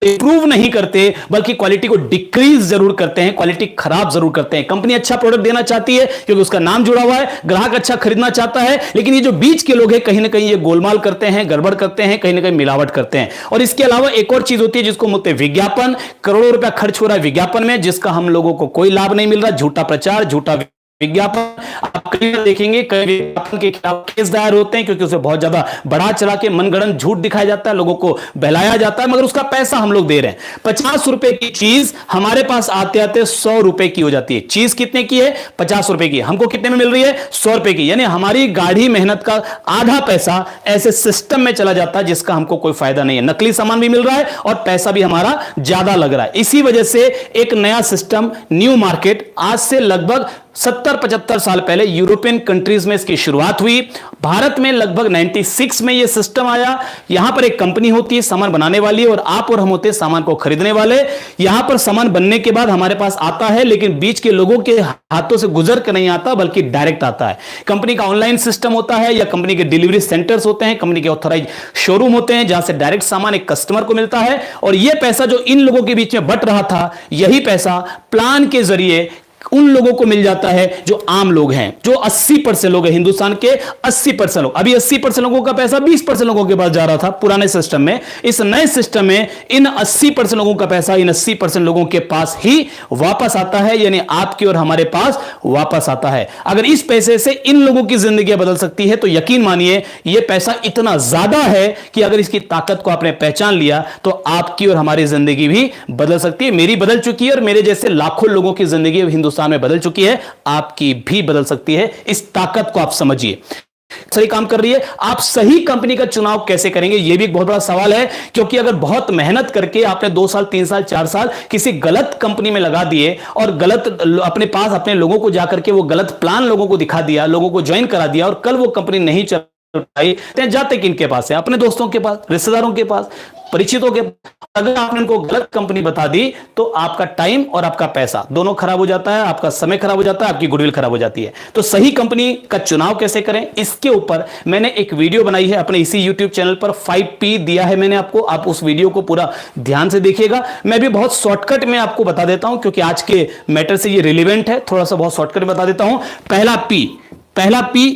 इंप्रूव नहीं करते बल्कि क्वालिटी को डिक्रीज जरूर करते हैं, क्वालिटी खराब जरूर करते हैं। कंपनी अच्छा प्रोडक्ट देना चाहती है क्योंकि उसका नाम जुड़ा हुआ है, ग्राहक अच्छा खरीदना चाहता है, लेकिन ये जो बीच के लोग हैं कहीं ना कहीं ये गोलमाल करते हैं, गड़बड़ करते हैं, कहीं ना कहीं मिलावट करते हैं। और इसके अलावा एक और चीज होती है जिसको बोलते हैं विज्ञापन। करोड़ों रुपया खर्च हो रहा है विज्ञापन में, जिसका हम लोगों को कोई लाभ नहीं मिल रहा। झूठा प्रचार, झूठा विज्ञापन आप कहीं देखेंगे, कई विज्ञापन के खिलाफ केस दायर होते हैं क्योंकि उसे बहुत ज्यादा बढ़ा चढ़ा के मनगढ़ंत झूठ दिखाया जाता है, लोगों को बहलाया जाता है, मगर उसका पैसा हम लोग दे रहे हैं। 50 रुपए की चीज हमारे पास आते आते 100 रुपए की हो जाती है। चीज कितने की है? 50 रुपए की। हमको कितने में मिल रही है? 100 रुपए की। यानी हमारी गाढ़ी मेहनत का आधा पैसा ऐसे सिस्टम में चला जाता है जिसका हमको कोई फायदा नहीं है। नकली सामान भी मिल रहा है और पैसा भी हमारा ज्यादा लग रहा है। इसी वजह से एक नया सिस्टम, न्यू मार्केट, आज से लगभग 70-75 साल पहले यूरोपियन कंट्रीज में इसकी शुरुआत हुई। भारत में लगभग 96 में यह सिस्टम आया। यहां पर एक कंपनी होती है सामान बनाने वाली, और आप और हम होते हैं सामान को खरीदने वाले। यहां पर सामान बनने के बाद हमारे पास आता है, लेकिन बीच के लोगों के हाथों से गुजर कर नहीं आता, बल्कि डायरेक्ट आता है। कंपनी का ऑनलाइन सिस्टम होता है, या कंपनी के डिलीवरी सेंटर्स होते हैं, कंपनी के ऑथराइज शोरूम होते हैं, जहां से डायरेक्ट सामान एक कस्टमर को मिलता है। और यह पैसा जो इन लोगों के बीच में बट रहा था, यही पैसा प्लान के जरिए उन लोगों को मिल जाता है जो आम लोग हैं, जो 80% लोग हैं हिंदुस्तान के। 80% लोग, अभी 80% लोगों का पैसा 20% लोगों के पास जा रहा था पुराने सिस्टम में। इस नए सिस्टम में इन 80% लोगों का पैसा इन 80% लोगों के पास ही वापस आता है, यानी आपके और हमारे पास वापस आता है। अगर इस पैसे से इन लोगों की जिंदगी बदल सकती है, तो यकीन मानिए यह पैसा इतना ज्यादा है कि अगर इसकी ताकत को आपने पहचान लिया तो आपकी और हमारी जिंदगी भी बदल सकती है। मेरी बदल चुकी है, और मेरे जैसे लाखों लोगों की जिंदगी हिंदुस्तान में बदल चुकी है, आपकी भी बदल सकती है। इस ताकत को आप समझिए। सही काम कर रही है। आप सही कंपनी का चुनाव कैसे करेंगे, यह भी एक बहुत बड़ा सवाल है, क्योंकि अगर बहुत मेहनत करके आपने 2 साल 3 साल 4 साल किसी गलत कंपनी में लगा दिए, और गलत अपने पास अपने लोगों को जाकर के वो गलत प्लान लोगों को दिखा दिया, लोगों को ज्वाइन करा दिया, और कल वो कंपनी नहीं चल पाई, जाते किनके पास है? अपने दोस्तों के पास, रिश्तेदारों के पास, परिचितों के। अगर आपने उनको गलत कंपनी बता दी तो आपका टाइम और आपका पैसा दोनों खराब हो जाता है, आपका समय खराब हो जाता है, आपकी गुडविल खराब हो जाती है। तो सही कंपनी का चुनाव कैसे करें, इसके ऊपर मैंने एक वीडियो बनाई है अपने इसी YouTube चैनल पर। 5P दिया है मैंने आपको, आप उस वीडियो को पूरा ध्यान से देखिएगा। मैं भी बहुत शॉर्टकट में आपको बता देता हूं, क्योंकि आज के मैटर से ये रिलेवेंट है, थोड़ा सा बहुत शॉर्टकट में बता देता हूं। पहला P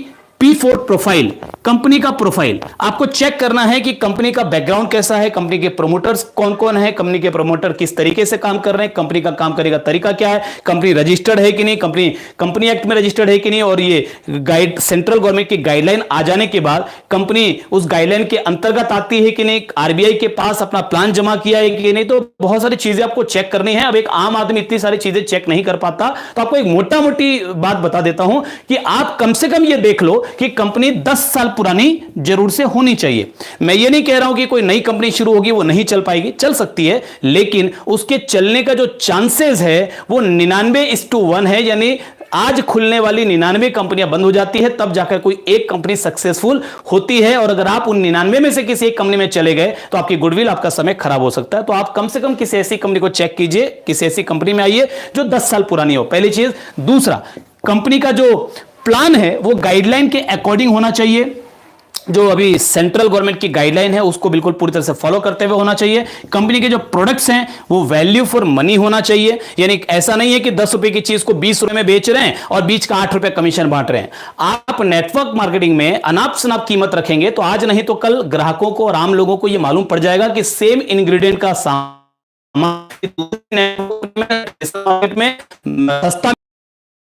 फॉर प्रोफाइल, कंपनी का प्रोफाइल। आपको चेक करना है कि कंपनी का बैकग्राउंड कैसा है, कंपनी के प्रोमोटर्स कौन कौन है, कंपनी के प्रोमोटर किस तरीके से काम कर रहे हैं, कंपनी का काम करने का तरीका क्या है, कंपनी रजिस्टर्ड है कि नहीं, कंपनी एक्ट में रजिस्टर्ड है कि नहीं, और ये गाइड सेंट्रल गवर्नमेंट की गाइडलाइन आ जाने के बाद कंपनी उस गाइडलाइन के अंतर्गत आती है कि नहीं, आरबीआई के पास अपना प्लान जमा किया है कि नहीं। तो बहुत सारी चीजें आपको चेक करनी है। अब एक आम आदमी इतनी सारी चीजें चेक नहीं कर पाता, तो आपको एक मोटा मोटी बात बता देता हूं कि आप कम से कम ये देख लो कि कंपनी 10 साल पुरानी जरूर से होनी चाहिए। मैं ये नहीं कह रहा हूं कि कोई नई कंपनी शुरू होगी वो नहीं चल पाएगी, चल सकती है, लेकिन उसके चलने का जो चांसेस है वो 99:1 है। यानी आज खुलने वाली 99 कंपनियां बंद हो जाती है, तब जाकर कोई एक कंपनी सक्सेसफुल होती है। और अगर आप उन 99 में से किसी एक कंपनी में चले गए तो आपकी गुडविल, आपका समय खराब हो सकता है। तो आप कम से कम किसी ऐसी कंपनी को चेक कीजिए, किसी ऐसी कंपनी में आइए जो 10 साल पुरानी हो, पहली चीज। दूसरा, कंपनी का जो प्लान है वो गाइडलाइन के अकॉर्डिंग होना चाहिए। जो अभी सेंट्रल गवर्नमेंट की गाइडलाइन है उसको बिल्कुल पूरी तरह से फॉलो करते हुए होना चाहिए। कंपनी के जो प्रोडक्ट्स हैं वो वैल्यू फॉर मनी होना चाहिए, यानी ऐसा नहीं है कि 10 रुपए की चीज को 20 रुपए में बेच रहे हैं और बीच का 8 रुपए कमीशन बांट रहे हैं। आप नेटवर्क मार्केटिंग में अनाप शनाप कीमत रखेंगे तो आज नहीं तो कल ग्राहकों को और आम लोगों को यह मालूम पड़ जाएगा कि सेम इंग्रेडिएंट का सामान में सस्ता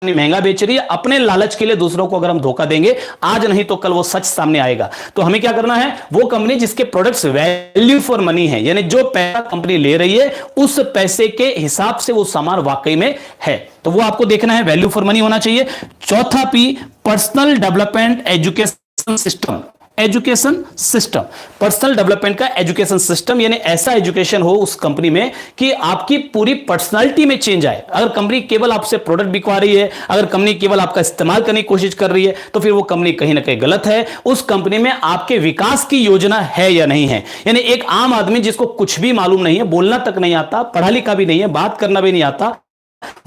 महंगा बेच रही है। अपने लालच के लिए दूसरों को अगर हम धोखा देंगे, आज नहीं तो कल वो सच सामने आएगा। तो हमें क्या करना है, वो कंपनी जिसके प्रोडक्ट्स वैल्यू फॉर मनी है, यानी जो पैसा कंपनी ले रही है उस पैसे के हिसाब से वो सामान वाकई में है, तो वो आपको देखना है, वैल्यू फॉर मनी होना चाहिए। चौथा P, personal development education system. Education system, personal development का एजुकेशन सिस्टम, यानी ऐसा एजुकेशन हो उस कंपनी में कि आपकी पूरी पर्सनालिटी में चेंज आए। अगर कंपनी केवल आपसे प्रोडक्ट बिकवा रही है, अगर कंपनी केवल आपका इस्तेमाल करने की कोशिश कर रही है, तो फिर वो कंपनी कहीं ना कहीं गलत है। उस कंपनी में आपके विकास की योजना है या नहीं है। यानी एक आम आदमी जिसको कुछ भी मालूम नहीं है, बोलना तक नहीं आता, पढ़ा लिखा भी नहीं है, बात करना भी नहीं आता,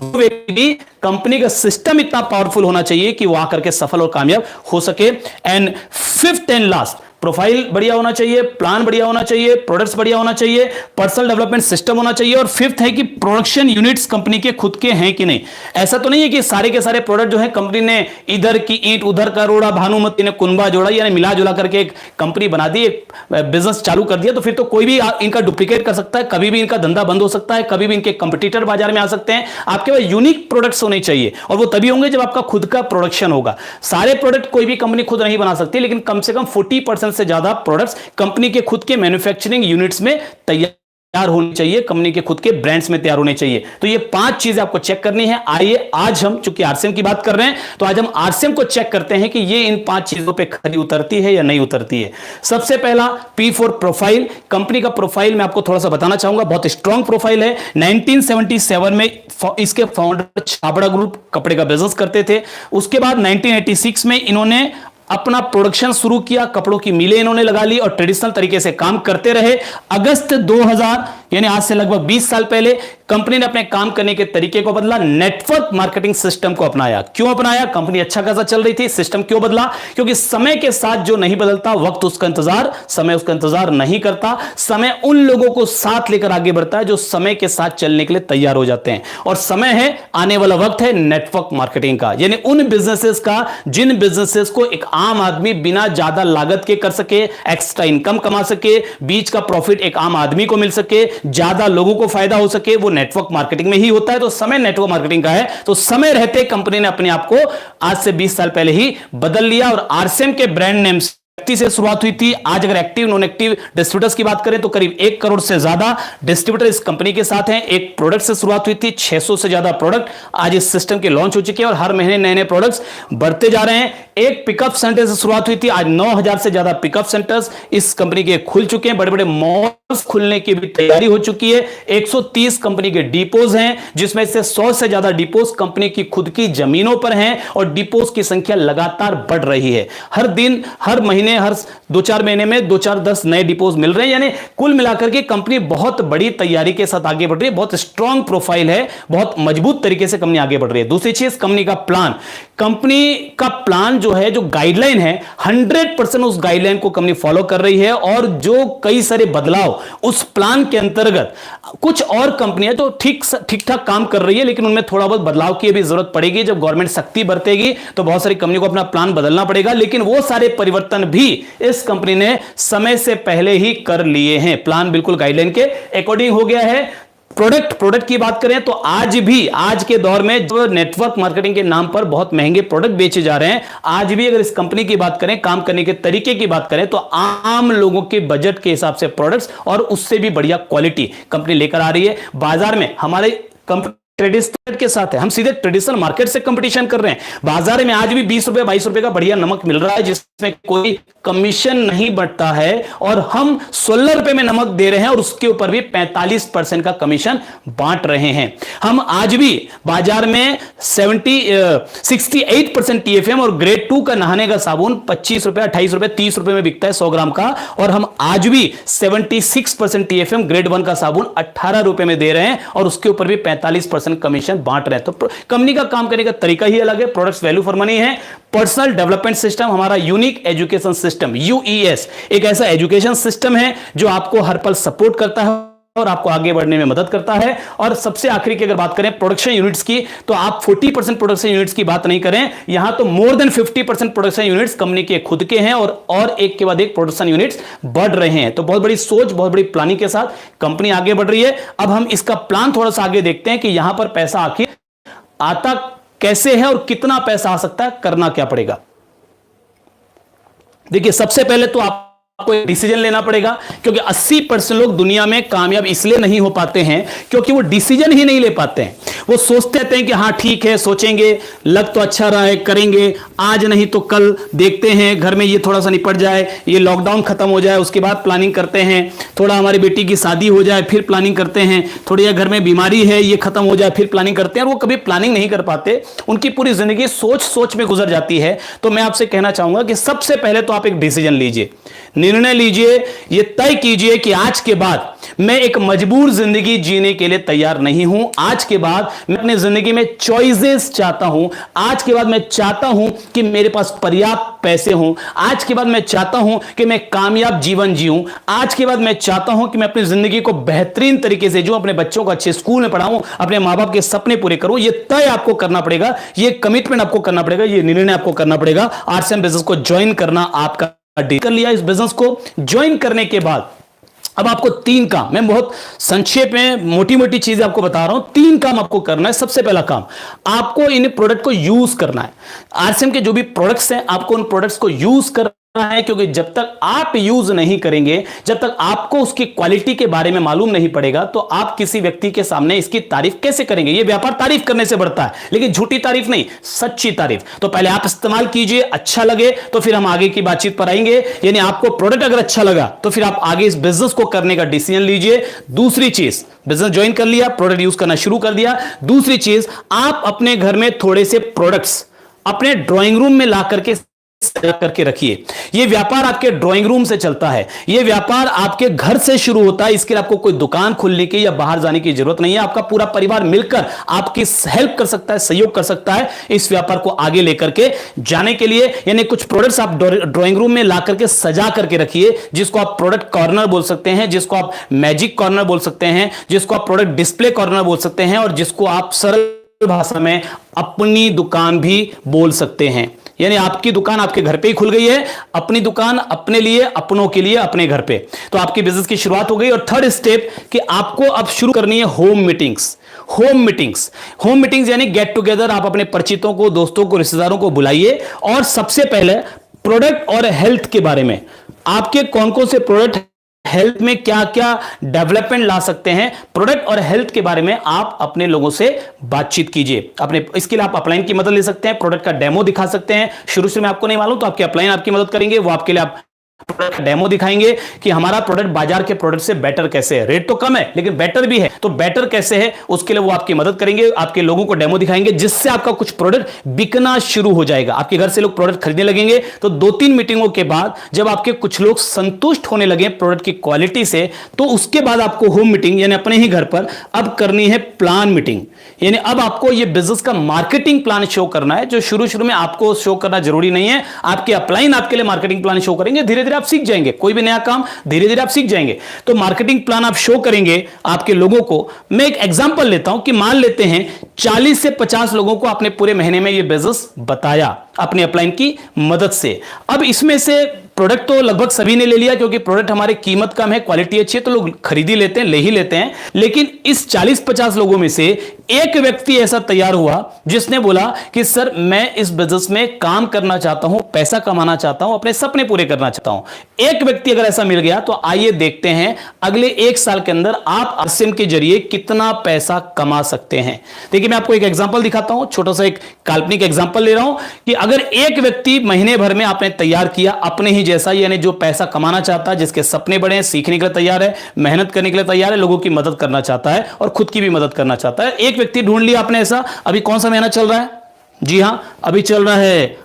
वो व्यक्ति, कंपनी का सिस्टम इतना पावरफुल होना चाहिए कि वो आकर के सफल और कामयाब हो सके। And fifth and last, profile बढ़िया होना चाहिए, प्लान बढ़िया होना चाहिए, प्रोडक्ट्स बढ़िया होना चाहिए, पर्सनल डेवलपमेंट सिस्टम होना चाहिए, और फिफ्थ है कि प्रोडक्शन यूनिट्स कंपनी के खुद के हैं कि नहीं। ऐसा तो नहीं है कि सारे के सारे प्रोडक्ट जो है कंपनी ने इधर की ईंट उधर का रोड़ा, भानुमती ने कुनबा जोड़ा, यानी मिला जुला करके एक कंपनी बना दी, एक बिजनेस चालू कर दिया, तो फिर तो कोई भी इनका डुप्लीकेट कर सकता है, कभी भी इनका धंधा बंद हो सकता है, कभी भी इनके कंपटीटर बाजार में आ सकते हैं। आपके पास यूनिक प्रोडक्ट्स होने चाहिए, और वो तभी होंगे जब आपका खुद का प्रोडक्शन होगा। सारे प्रोडक्ट कोई भी कंपनी खुद नहीं बना सकती, लेकिन कम से कम 40% से ज्यादा प्रोडक्ट्स कंपनी के खुद के मैन्युफैक्चरिंग यूनिट्स में तैयार होनी चाहिए, कंपनी के खुद के ब्रांड्स में तैयार होने चाहिए। तो ये 5 चीजें आपको चेक करनी है। आइए आज हम चूंकि आरसीएम की बात कर रहे हैं, तो आज हम आरसीएम को चेक करते हैं कि ये इन 5 चीजों पे खरी उतरती है या नहीं उतरती है। सबसे पहला P फॉर प्रोफाइल। कंपनी का प्रोफाइल मैं आपको थोड़ा सा बताना चाहूंगा, बहुत स्ट्रांग प्रोफाइल है। 1977 में इसके फाउंडर छाबड़ा ग्रुप कपड़े का बिजनेस करते थे। उसके बाद 1986 में इन्होंने अपना प्रोडक्शन शुरू किया, कपड़ों की मिलें इन्होंने लगा ली और ट्रेडिशनल तरीके से काम करते रहे। अगस्त 2000 यानी आज से लगभग 20 साल पहले कंपनी ने अपने काम करने के तरीके को बदला, नेटवर्क मार्केटिंग सिस्टम को अपनाया। क्यों अपनाया? कंपनी अच्छा खासा चल रही थी, सिस्टम क्यों बदला? क्योंकि समय के साथ जो नहीं बदलता, वक्त उसका इंतजार, समय उसका इंतजार नहीं करता। समय उन लोगों को साथ लेकर आगे बढ़ता है जो समय के साथ चलने के लिए तैयार हो जाते हैं, और समय है, आने वाला वक्त है नेटवर्क मार्केटिंग का, यानी उन बिजनेसेस का जिन बिजनेसेस को एक आम आदमी बिना ज्यादा लागत के कर सके, एक्स्ट्रा इनकम कमा सके, बीच का प्रॉफिट एक आम आदमी को मिल सके, ज्यादा लोगों को फायदा हो सके, वो नेटवर्क मार्केटिंग में ही होता है। तो समय नेटवर्क मार्केटिंग का है। तो समय रहते कंपनी ने अपने आप को आज से 20 साल पहले ही बदल लिया, और आरसीएम के ब्रांड नेम से शुरुआत हुई थी। आज अगर एक्टिव नॉन एक्टिव डिस्ट्रीब्यूटर्स की बात करें तो करीब 1 करोड़ से ज्यादा डिस्ट्रीब्यूटर इस कंपनी के साथ हैं। एक प्रोडक्ट से शुरुआत हुई थी, 600 से ज्यादा प्रोडक्ट आज इस सिस्टम के लॉन्च हो चुके हैं, और हर महीने नए नए प्रोडक्ट्स बढ़ते जा रहे हैं। एक पिकअप सेंटर से शुरुआत हुई थी, आज 9000 से ज्यादा पिकअप सेंटर्स इस कंपनी के खुल चुके हैं। बड़े बड़े मॉल्स खुलने की भी तैयारी हो चुकी है। 130 कंपनी के डिपोज हैं, जिसमें से 100 से ज्यादा डिपोज कंपनी की खुद की जमीनों पर हैं, और डिपोज की संख्या लगातार बढ़ रही है। हर दिन, हर महीने, हर 2-4 महीने में 2-4-10 नए डिपोज मिल रहे हैं, यानी कुल मिलाकर के कंपनी बहुत बड़ी तैयारी के साथ आगे बढ़ रही है। बहुत स्ट्रांग प्रोफाइल है, बहुत मजबूत तरीके से कंपनी आगे बढ़ रही है। दूसरी चीज, कंपनी का प्लान। कंपनी का प्लान जो है, जो गाइडलाइन है, 100% उस गाइडलाइन को कंपनी फॉलो कर रही है, और जो कई सारे बदलाव उस प्लान के अंतर्गत, कुछ और कंपनियां तो ठीक ठाक काम कर रही है, लेकिन उनमें थोड़ा बहुत बदलाव की भी जरूरत पड़ेगी। जब गवर्नमेंट सख्ती बरतेगी तो बहुत सारी कंपनी को अपना प्लान बदलना पड़ेगा, लेकिन वो सारे परिवर्तन भी इस कंपनी ने समय से पहले ही कर लिए हैं। प्लान बिल्कुल गाइडलाइन के अकॉर्डिंग हो गया है। प्रोडक्ट की बात करें तो आज भी, आज के दौर में जो नेटवर्क मार्केटिंग के नाम पर बहुत महंगे प्रोडक्ट बेचे जा रहे हैं, आज भी अगर इस कंपनी की बात करें, काम करने के तरीके की बात करें, तो आम लोगों के बजट के हिसाब से प्रोडक्ट्स और उससे भी बढ़िया क्वालिटी कंपनी लेकर आ रही है। बाजार में हमारे कंपनी ट्रेडिशनल के साथ है, हम सीधे ट्रेडिशनल मार्केट से कंपटीशन कर रहे हैं। बाजार में आज भी 20 रुपए 22 रुपए का बढ़िया नमक मिल रहा है, जिसमें कोई कमीशन नहीं बढ़ता है, और हम 16 रुपए में नमक दे रहे हैं, और उसके ऊपर भी 45% का कमीशन बांट रहे हैं। हम आज भी बाजार में 68% टीएफएम और ग्रेड 2 का नहाने का साबुन 25 रुपए 28 रुपए 30 रुपए में बिकता है 100 ग्राम का, और हम आज भी 76% टीएफएम ग्रेड 1 का साबुन 18 रुपए में दे रहे हैं, और उसके ऊपर भी 45% कमीशन बांट रहे हैं। तो कंपनी का काम करने का तरीका ही अलग है। प्रोडक्ट्स वैल्यू फॉर मनी है। पर्सनल डेवलपमेंट सिस्टम, हमारा यूनिक एजुकेशन सिस्टम यूईएस, एक ऐसा एजुकेशन सिस्टम है जो आपको हर पल सपोर्ट करता है और आपको आगे बढ़ने में मदद करता है। और सबसे आखिरी की अगर बात करें प्रोडक्शन यूनिट्स की, तो आप 40% प्रोडक्शन यूनिट्स की बात नहीं करें, यहां तो more than 50% production units company के खुद के हैं, और एक के बाद एक प्रोडक्शन यूनिट्स बढ़ रहे हैं। तो बहुत बड़ी सोच, बहुत बड़ी प्लानिंग के साथ कंपनी आगे बढ़ रही है। अब हम इसका प्लान थोड़ा सा आगे देखते हैं कि यहां पर पैसा आखिर आता कैसे है और कितना पैसा आ सकता है, करना क्या पड़ेगा। देखिए, सबसे पहले तो आपको एक डिसीजन लेना पड़ेगा, क्योंकि 80% लोग दुनिया में कामयाब इसलिए नहीं हो पाते हैं क्योंकि वो डिसीजन ही नहीं ले पाते हैं। वो सोचते रहते हैं कि हाँ ठीक है, सोचेंगे, लग तो अच्छा रहा है, करेंगे, आज नहीं तो कल देखते हैं, घर में ये थोड़ा सा निपट जाए, ये लॉकडाउन खत्म हो जाए, उसके बाद प्लानिंग करते हैं, थोड़ा हमारी बेटी की शादी हो जाए फिर प्लानिंग करते हैं, थोड़ी घर में बीमारी है ये खत्म हो जाए फिर प्लानिंग करते हैं, और वो कभी प्लानिंग नहीं कर पाते। उनकी पूरी जिंदगी सोच में गुजर जाती है। तो मैं आपसे कहना चाहूंगा कि सबसे पहले तो आप एक डिसीजन लीजिए, निर्णय लीजिए, ये तय कीजिए कि आज के बाद मैं एक मजबूर जिंदगी जीने के लिए तैयार नहीं हूं। आज के बाद मैं अपनी जिंदगी में चॉइसेस चाहता हूं। आज के बाद मैं चाहता हूं कि मेरे पास पर्याप्त पैसे हों। आज के बाद मैं चाहता हूं कि मैं कामयाब जीवन जीऊं। आज के बाद मैं चाहता हूं कि मैं अपनी जिंदगी को बेहतरीन तरीके से जीऊं, अपने बच्चों को अच्छे स्कूल में पढ़ाऊं, अपने मां बाप के सपने पूरे करूं। ये तय आपको करना पड़ेगा, ये कमिटमेंट आपको करना पड़ेगा, ये निर्णय आपको करना पड़ेगा। आरसीएम बिजनेस को ज्वाइन करना आपका कर लिया। इस बिजनेस को ज्वाइन करने के बाद अब आपको 3 काम, मैं बहुत संक्षेप में मोटी मोटी चीजें आपको बता रहा हूं, 3 काम आपको करना है। सबसे पहला काम, आपको इन प्रोडक्ट को यूज करना है। आरसीएम के जो भी प्रोडक्ट्स हैं, आपको उन प्रोडक्ट्स को यूज करना है, क्योंकि जब तक आप यूज नहीं करेंगे, जब तक आपको उसकी क्वालिटी के बारे में मालूम नहीं पड़ेगा, तो आप किसी व्यक्ति के सामने इसकी तारीफ कैसे करेंगे। यह व्यापार तारीफ करने से बढ़ता है, लेकिन झूठी तारीफ नहीं, सच्ची तारीफ। तो पहले आप इस्तेमाल कीजिए, अच्छा लगे तो फिर हम आगे की बातचीत पर आएंगे। यानी आपको प्रोडक्ट अगर अच्छा लगा तो फिर आप आगे इस बिजनेस को करने का डिसीजन लीजिए। दूसरी चीज, बिजनेस ज्वाइन कर लिया, प्रोडक्ट यूज करना शुरू कर दिया। दूसरी चीज, आप अपने घर में थोड़े से प्रोडक्ट्स अपने ड्राइंग रूम में ला करके करके रखिए। यह व्यापार आपके ड्राइंग रूम से चलता है, यह व्यापार आपके घर से शुरू होता है। इसके लिए आपको कोई दुकान खोलने की या बाहर जाने की जरूरत नहीं है। आपका पूरा परिवार मिलकर आपकी हेल्प कर सकता है, सहयोग कर सकता है इस व्यापार को आगे लेकर के जाने के लिए। यानी कुछ प्रोडक्ट्स आप ड्राइंग रूम में ला करके सजा करके रखिए, जिसको आप प्रोडक्ट कॉर्नर बोल सकते हैं, जिसको आप मैजिक कॉर्नर बोल सकते हैं, जिसको आप प्रोडक्ट डिस्प्ले कॉर्नर बोल सकते हैं, और जिसको आप सरल भाषा में अपनी दुकान भी बोल सकते हैं। यानी आपकी दुकान आपके घर पे ही खुल गई है, अपनी दुकान अपने लिए, अपनों के लिए, अपने घर पे। तो आपकी बिजनेस की शुरुआत हो गई। और थर्ड स्टेप कि आपको अब शुरू करनी है होम मीटिंग्स। होम मीटिंग्स यानी गेट टुगेदर। आप अपने परिचितों को, दोस्तों को, रिश्तेदारों को बुलाइए और सबसे पहले प्रोडक्ट और हेल्थ के बारे में, आपके कौन कौन से प्रोडक्ट हेल्थ में क्या क्या डेवलपमेंट ला सकते हैं, प्रोडक्ट और हेल्थ के बारे में आप अपने लोगों से बातचीत कीजिए। अपने इसके लिए आप अपलाइन की मदद ले सकते हैं, प्रोडक्ट का डेमो दिखा सकते हैं। शुरू में आपको नहीं मालूम तो आपके अपलाइन आपकी मदद करेंगे, वो आपके लिए आप प्रोडक्ट का डेमो दिखाएंगे कि हमारा प्रोडक्ट बाजार के प्रोडक्ट से बेटर कैसे है। रेट तो कम है लेकिन बेटर भी है, तो बेटर कैसे है उसके लिए वो आपकी मदद करेंगे, आपके लोगों को डेमो दिखाएंगे, जिससे आपका कुछ प्रोडक्ट बिकना शुरू हो जाएगा। आपके घर से लोग प्रोडक्ट खरीदने लगेंगे। तो 2-3 मीटिंगों के बाद जब आपके कुछ लोग संतुष्ट होने लगे प्रोडक्ट की क्वालिटी से, तो उसके बाद आपको होम मीटिंग यानी अपने ही घर पर अब करनी है प्लान मीटिंग। यानी अब आपको ये बिजनेस का मार्केटिंग प्लान शो करना है, जो शुरू में आपको शो करना जरूरी नहीं है। आपके अपलाइन आपके लिए मार्केटिंग प्लान शो करेंगे, धीरे धीरे आप सीख जाएंगे। कोई भी नया काम धीरे धीरे आप सीख जाएंगे। तो मार्केटिंग प्लान आप शो करेंगे आपके लोगों को। मैं एक एग्जांपल लेता हूं कि मान लेते हैं 40 से 50 लोगों को आपने पूरे महीने में ये बिजनेस बताया अपने अपलाइन की मदद से। अब इसमें से प्रोडक्ट तो लगभग सभी ने ले लिया, क्योंकि प्रोडक्ट हमारे कीमत कम है, क्वालिटी अच्छी है, तो लोग खरीद ही लेते हैं, ले ही लेते हैं। लेकिन इस 40-50 लोगों में से एक व्यक्ति ऐसा तैयार हुआ जिसने बोला कि सर मैं इस बिजनेस में काम करना चाहता हूं, पैसा कमाना चाहता हूं, अपने सपने पूरे करना चाहता हूं। एक व्यक्ति अगर ऐसा मिल गया तो आइए देखते हैं अगले 1 साल के अंदर आप आरसीएम के जरिए कितना पैसा कमा सकते हैं। देखिए मैं आपको एक एग्जांपल दिखाता हूं, छोटा सा एक काल्पनिक एग्जांपल ले रहा हूं कि अगर एक व्यक्ति महीने भर में आपने तैयार किया अपने ही जैसा, यानी जो पैसा कमाना चाहता है, जिसके सपने बड़े हैं, सीखने के लिए तैयार है, मेहनत करने के लिए तैयार है, लोगों की मदद करना चाहता है और खुद की भी मदद करना चाहता है, एक व्यक्ति ढूंढ लिया आपने ऐसा। अभी कौन सा महीना चल रहा है? जी हां, अभी चल रहा है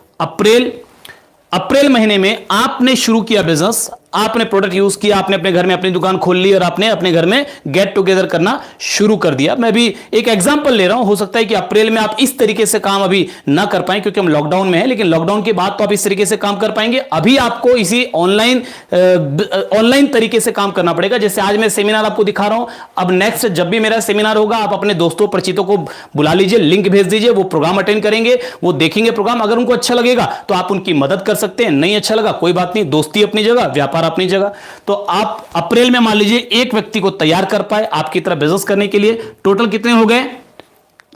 अप्रैल महीने में आपने शुरू किया बिजनेस, आपने प्रोडक्ट यूज किया, आपने अपने घर में अपनी दुकान खोल ली और आपने अपने घर में गेट टुगेदर करना शुरू कर दिया। मैं भी एक एग्जांपल ले रहा हूं, हो सकता है कि अप्रैल में आप इस तरीके से काम अभी ना कर पाएं क्योंकि हम लॉकडाउन में हैं, लेकिन लॉकडाउन के बाद तो आप इस तरीके से काम कर पाएंगे। अभी आपको इसी ऑनलाइन तरीके से काम करना पड़ेगा। जैसे आज मैं सेमिनार आपको दिखा रहा हूं, अब नेक्स्ट जब भी मेरा सेमिनार होगा आप अपने दोस्तों परिचितों को बुला लीजिए, लिंक भेज दीजिए, वो प्रोग्राम अटेंड करेंगे, वो देखेंगे प्रोग्राम। अगर उनको अच्छा लगेगा तो आप उनकी मदद कर सकते हैं, नहीं अच्छा लगा कोई बात नहीं, दोस्ती अपनी जगह, व्यापार अपनी जगह। तो आप अप्रैल में मान लीजिए एक व्यक्ति को तैयार कर पाए आपकी तरह बिजनेस करने के लिए। टोटल कितने हो गए?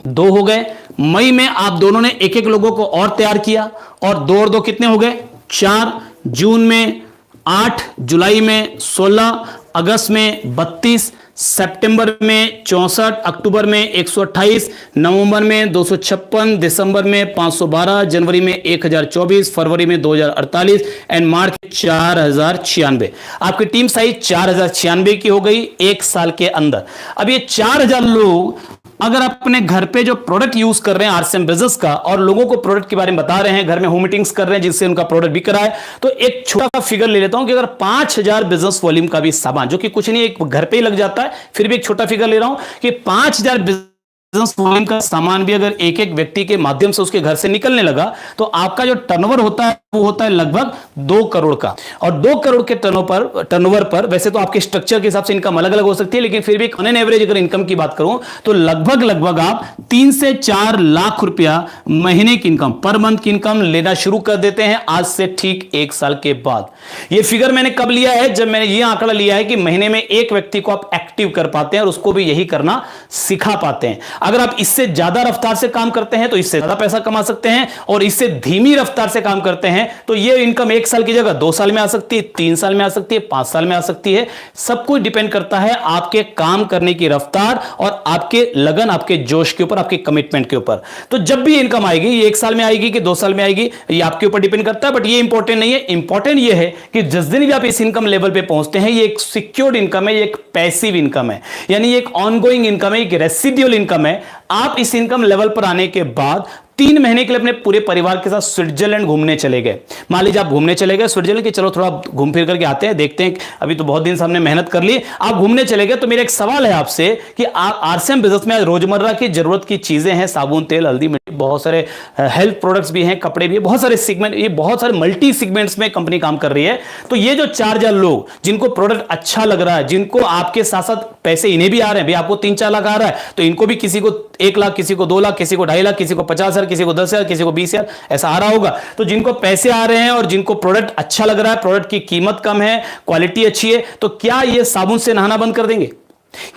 2 हो गए। मई में आप दोनों ने एक लोगों को और तैयार किया और 2 और 2 कितने हो गए? 4। जून में 8, जुलाई में 16, अगस्त में 32, सितंबर में 64, अक्टूबर में 128, नवंबर में 256, दिसंबर में 512, जनवरी में 1024, फरवरी में 2048 एंड मार्च 4096। आपकी टीम साइज 4096 की हो गई 1 साल के अंदर। अब ये 4000 लोग अगर आप अपने घर पे जो प्रोडक्ट यूज कर रहे हैं आरसीएम बिजनेस का और लोगों को प्रोडक्ट के बारे में बता रहे हैं, घर में होम मीटिंग्स कर रहे हैं जिससे उनका प्रोडक्ट बिक रहा है, तो एक छोटा सा फिगर ले लेता हूं कि अगर 5000 बिजनेस वॉल्यूम का भी सामान, जो कि कुछ नहीं, एक घर पे ही लग जाता है, फिर भी एक छोटा फिगर ले रहा हूं कि 5000 बिजनेस वॉल्यूम का सामान भी अगर एक एक व्यक्ति के माध्यम से उसके घर से निकलने लगा तो आपका जो टर्नओवर होता है वो होता है लगभग 2 करोड़ का। और 2 करोड़ के टर्नओवर पर वैसे तो आपके स्ट्रक्चर के हिसाब से इनकम अलग अलग हो सकती है, लेकिन फिर भी ऑन एन एवरेज अगर इनकम की बात करूं तो लगभग आप 3 से 4 लाख रुपया महीने की इनकम, पर मंथ की इनकम लेना शुरू कर देते हैं आज से ठीक 1 साल के बाद। यह फिगर मैंने कब लिया है? जब मैंने यह आंकड़ा लिया है कि महीने में एक व्यक्ति को आप एक्टिव कर पाते हैं और उसको भी यही करना सिखा पाते हैं। अगर आप इससे ज्यादा रफ्तार से काम करते हैं तो इससे ज्यादा पैसा कमा सकते हैं, और इससे धीमी रफ्तार से काम करते हैं तो यह इनकम 1 साल की जगह 2 साल में आ सकती है, 3 साल में आ सकती है, 5 साल में आ सकती है। सब कुछ डिपेंड करता है आपके काम करने की रफ्तार और आपके लगन, आपके जोश के ऊपर, आपके कमिटमेंट के ऊपर। तो जब भी इनकम आएगी, ये 1 साल में आएगी कि 2 साल में आएगी, ये आपके ऊपर डिपेंड करता है, बट ये इंपॉर्टेंट नहीं है। इंपॉर्टेंट ये है कि जिस दिन भी आप इस इनकम लेवल पे पहुंचते हैं, ये एक सिक्योर्ड इनकम है, ये एक पैसिव इनकम है, यानी एक ऑनगोइंग इनकम है, एक रेसिडुअल इनकम है। आप इस इनकम लेवल पर आने के बाद 3 महीने के लिए अपने पूरे परिवार के साथ स्विट्जरलैंड घूमने चले गए। मान लीजिए आप घूमने चले गए स्विट्जरलैंड कि चलो थोड़ा घूम फिर करके आते हैं, देखते हैं, अभी तो बहुत दिन से हमने मेहनत कर ली, आप घूमने चले गए। तो मेरा एक सवाल है आपसे कि आप आरसीएम बिजनेस में रोजमर्रा की जरूरत की चीजें हैं, साबुन, तेल, हल्दी, मिर्ची, बहुत सारे हेल्थ प्रोडक्ट्स भी हैं, कपड़े भी, बहुत सारे सेगमेंट, ये बहुत सारे मल्टी सेगमेंट्स में कंपनी काम कर रही है। तो ये जो 4000 लोग जिनको प्रोडक्ट अच्छा लग रहा है, जिनको आपके साथ साथ पैसे इन्हें भी आ रहे हैं, भाई आपको 3-4 लाख आ रहा है तो इनको भी, किसी को 1 लाख, किसी को 2 लाख, किसी को 2.5 लाख, किसी को 50,000, किसी को 10,000, किसी को 20,000 ऐसा आ रहा होगा। तो जिनको पैसे आ रहे हैं और जिनको प्रोडक्ट अच्छा लग रहा है, प्रोडक्ट की कीमत कम है, क्वालिटी अच्छी है, तो क्या ये साबुन से नहाना बंद कर देंगे?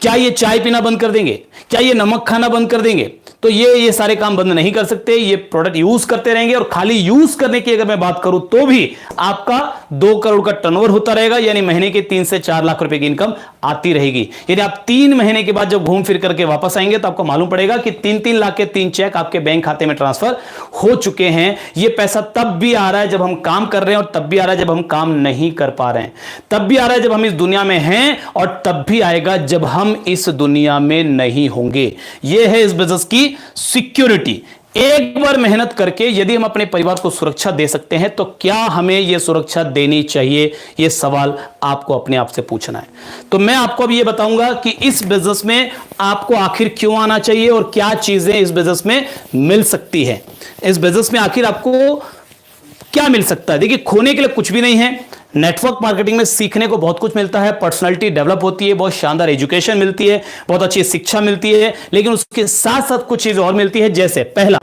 क्या ये चाय पीना बंद कर देंगे? क्या ये नमक खाना बंद कर देंगे? तो ये सारे काम बंद नहीं कर सकते। ये प्रोडक्ट यूज करते रहेंगे, और खाली यूज करने की अगर मैं बात करूं तो भी आपका 2 करोड़ का टर्नओवर होता रहेगा, यानी महीने के 3 से 4 लाख रुपए की इनकम आती रहेगी। यदि आप 3 महीने के बाद जब घूम फिर करके वापस आएंगे तो आपको मालूम पड़ेगा कि 3-3 लाख के 3 चेक आपके बैंक खाते में ट्रांसफर हो चुके हैं। ये पैसा तब भी आ रहा है जब हम काम कर रहे हैं, और तब भी आ रहा है जब हम काम नहीं कर पा रहे हैं, तब भी आ रहा है जब हम इस दुनिया में हैं, और तब भी आएगा जब हम इस दुनिया में नहीं होंगे। यह है इस बिजनेस की सिक्योरिटी। एक बार मेहनत करके यदि हम अपने परिवार को सुरक्षा दे सकते हैं तो क्या हमें यह सुरक्षा देनी चाहिए? यह सवाल आपको अपने आप से पूछना है। तो मैं आपको अभी यह बताऊंगा कि इस बिजनेस में आपको आखिर क्यों आना चाहिए और क्या चीजें इस बिजनेस में मिल सकती है। इस बिजनेस में आखिर आपको क्या मिल सकता है? देखिए, खोने के लिए कुछ भी नहीं है। नेटवर्क मार्केटिंग में सीखने को बहुत कुछ मिलता है, पर्सनालिटी डेवलप होती है, बहुत शानदार एजुकेशन मिलती है, बहुत अच्छी शिक्षा मिलती है, लेकिन उसके साथ साथ कुछ चीजें और मिलती है। जैसे पहला,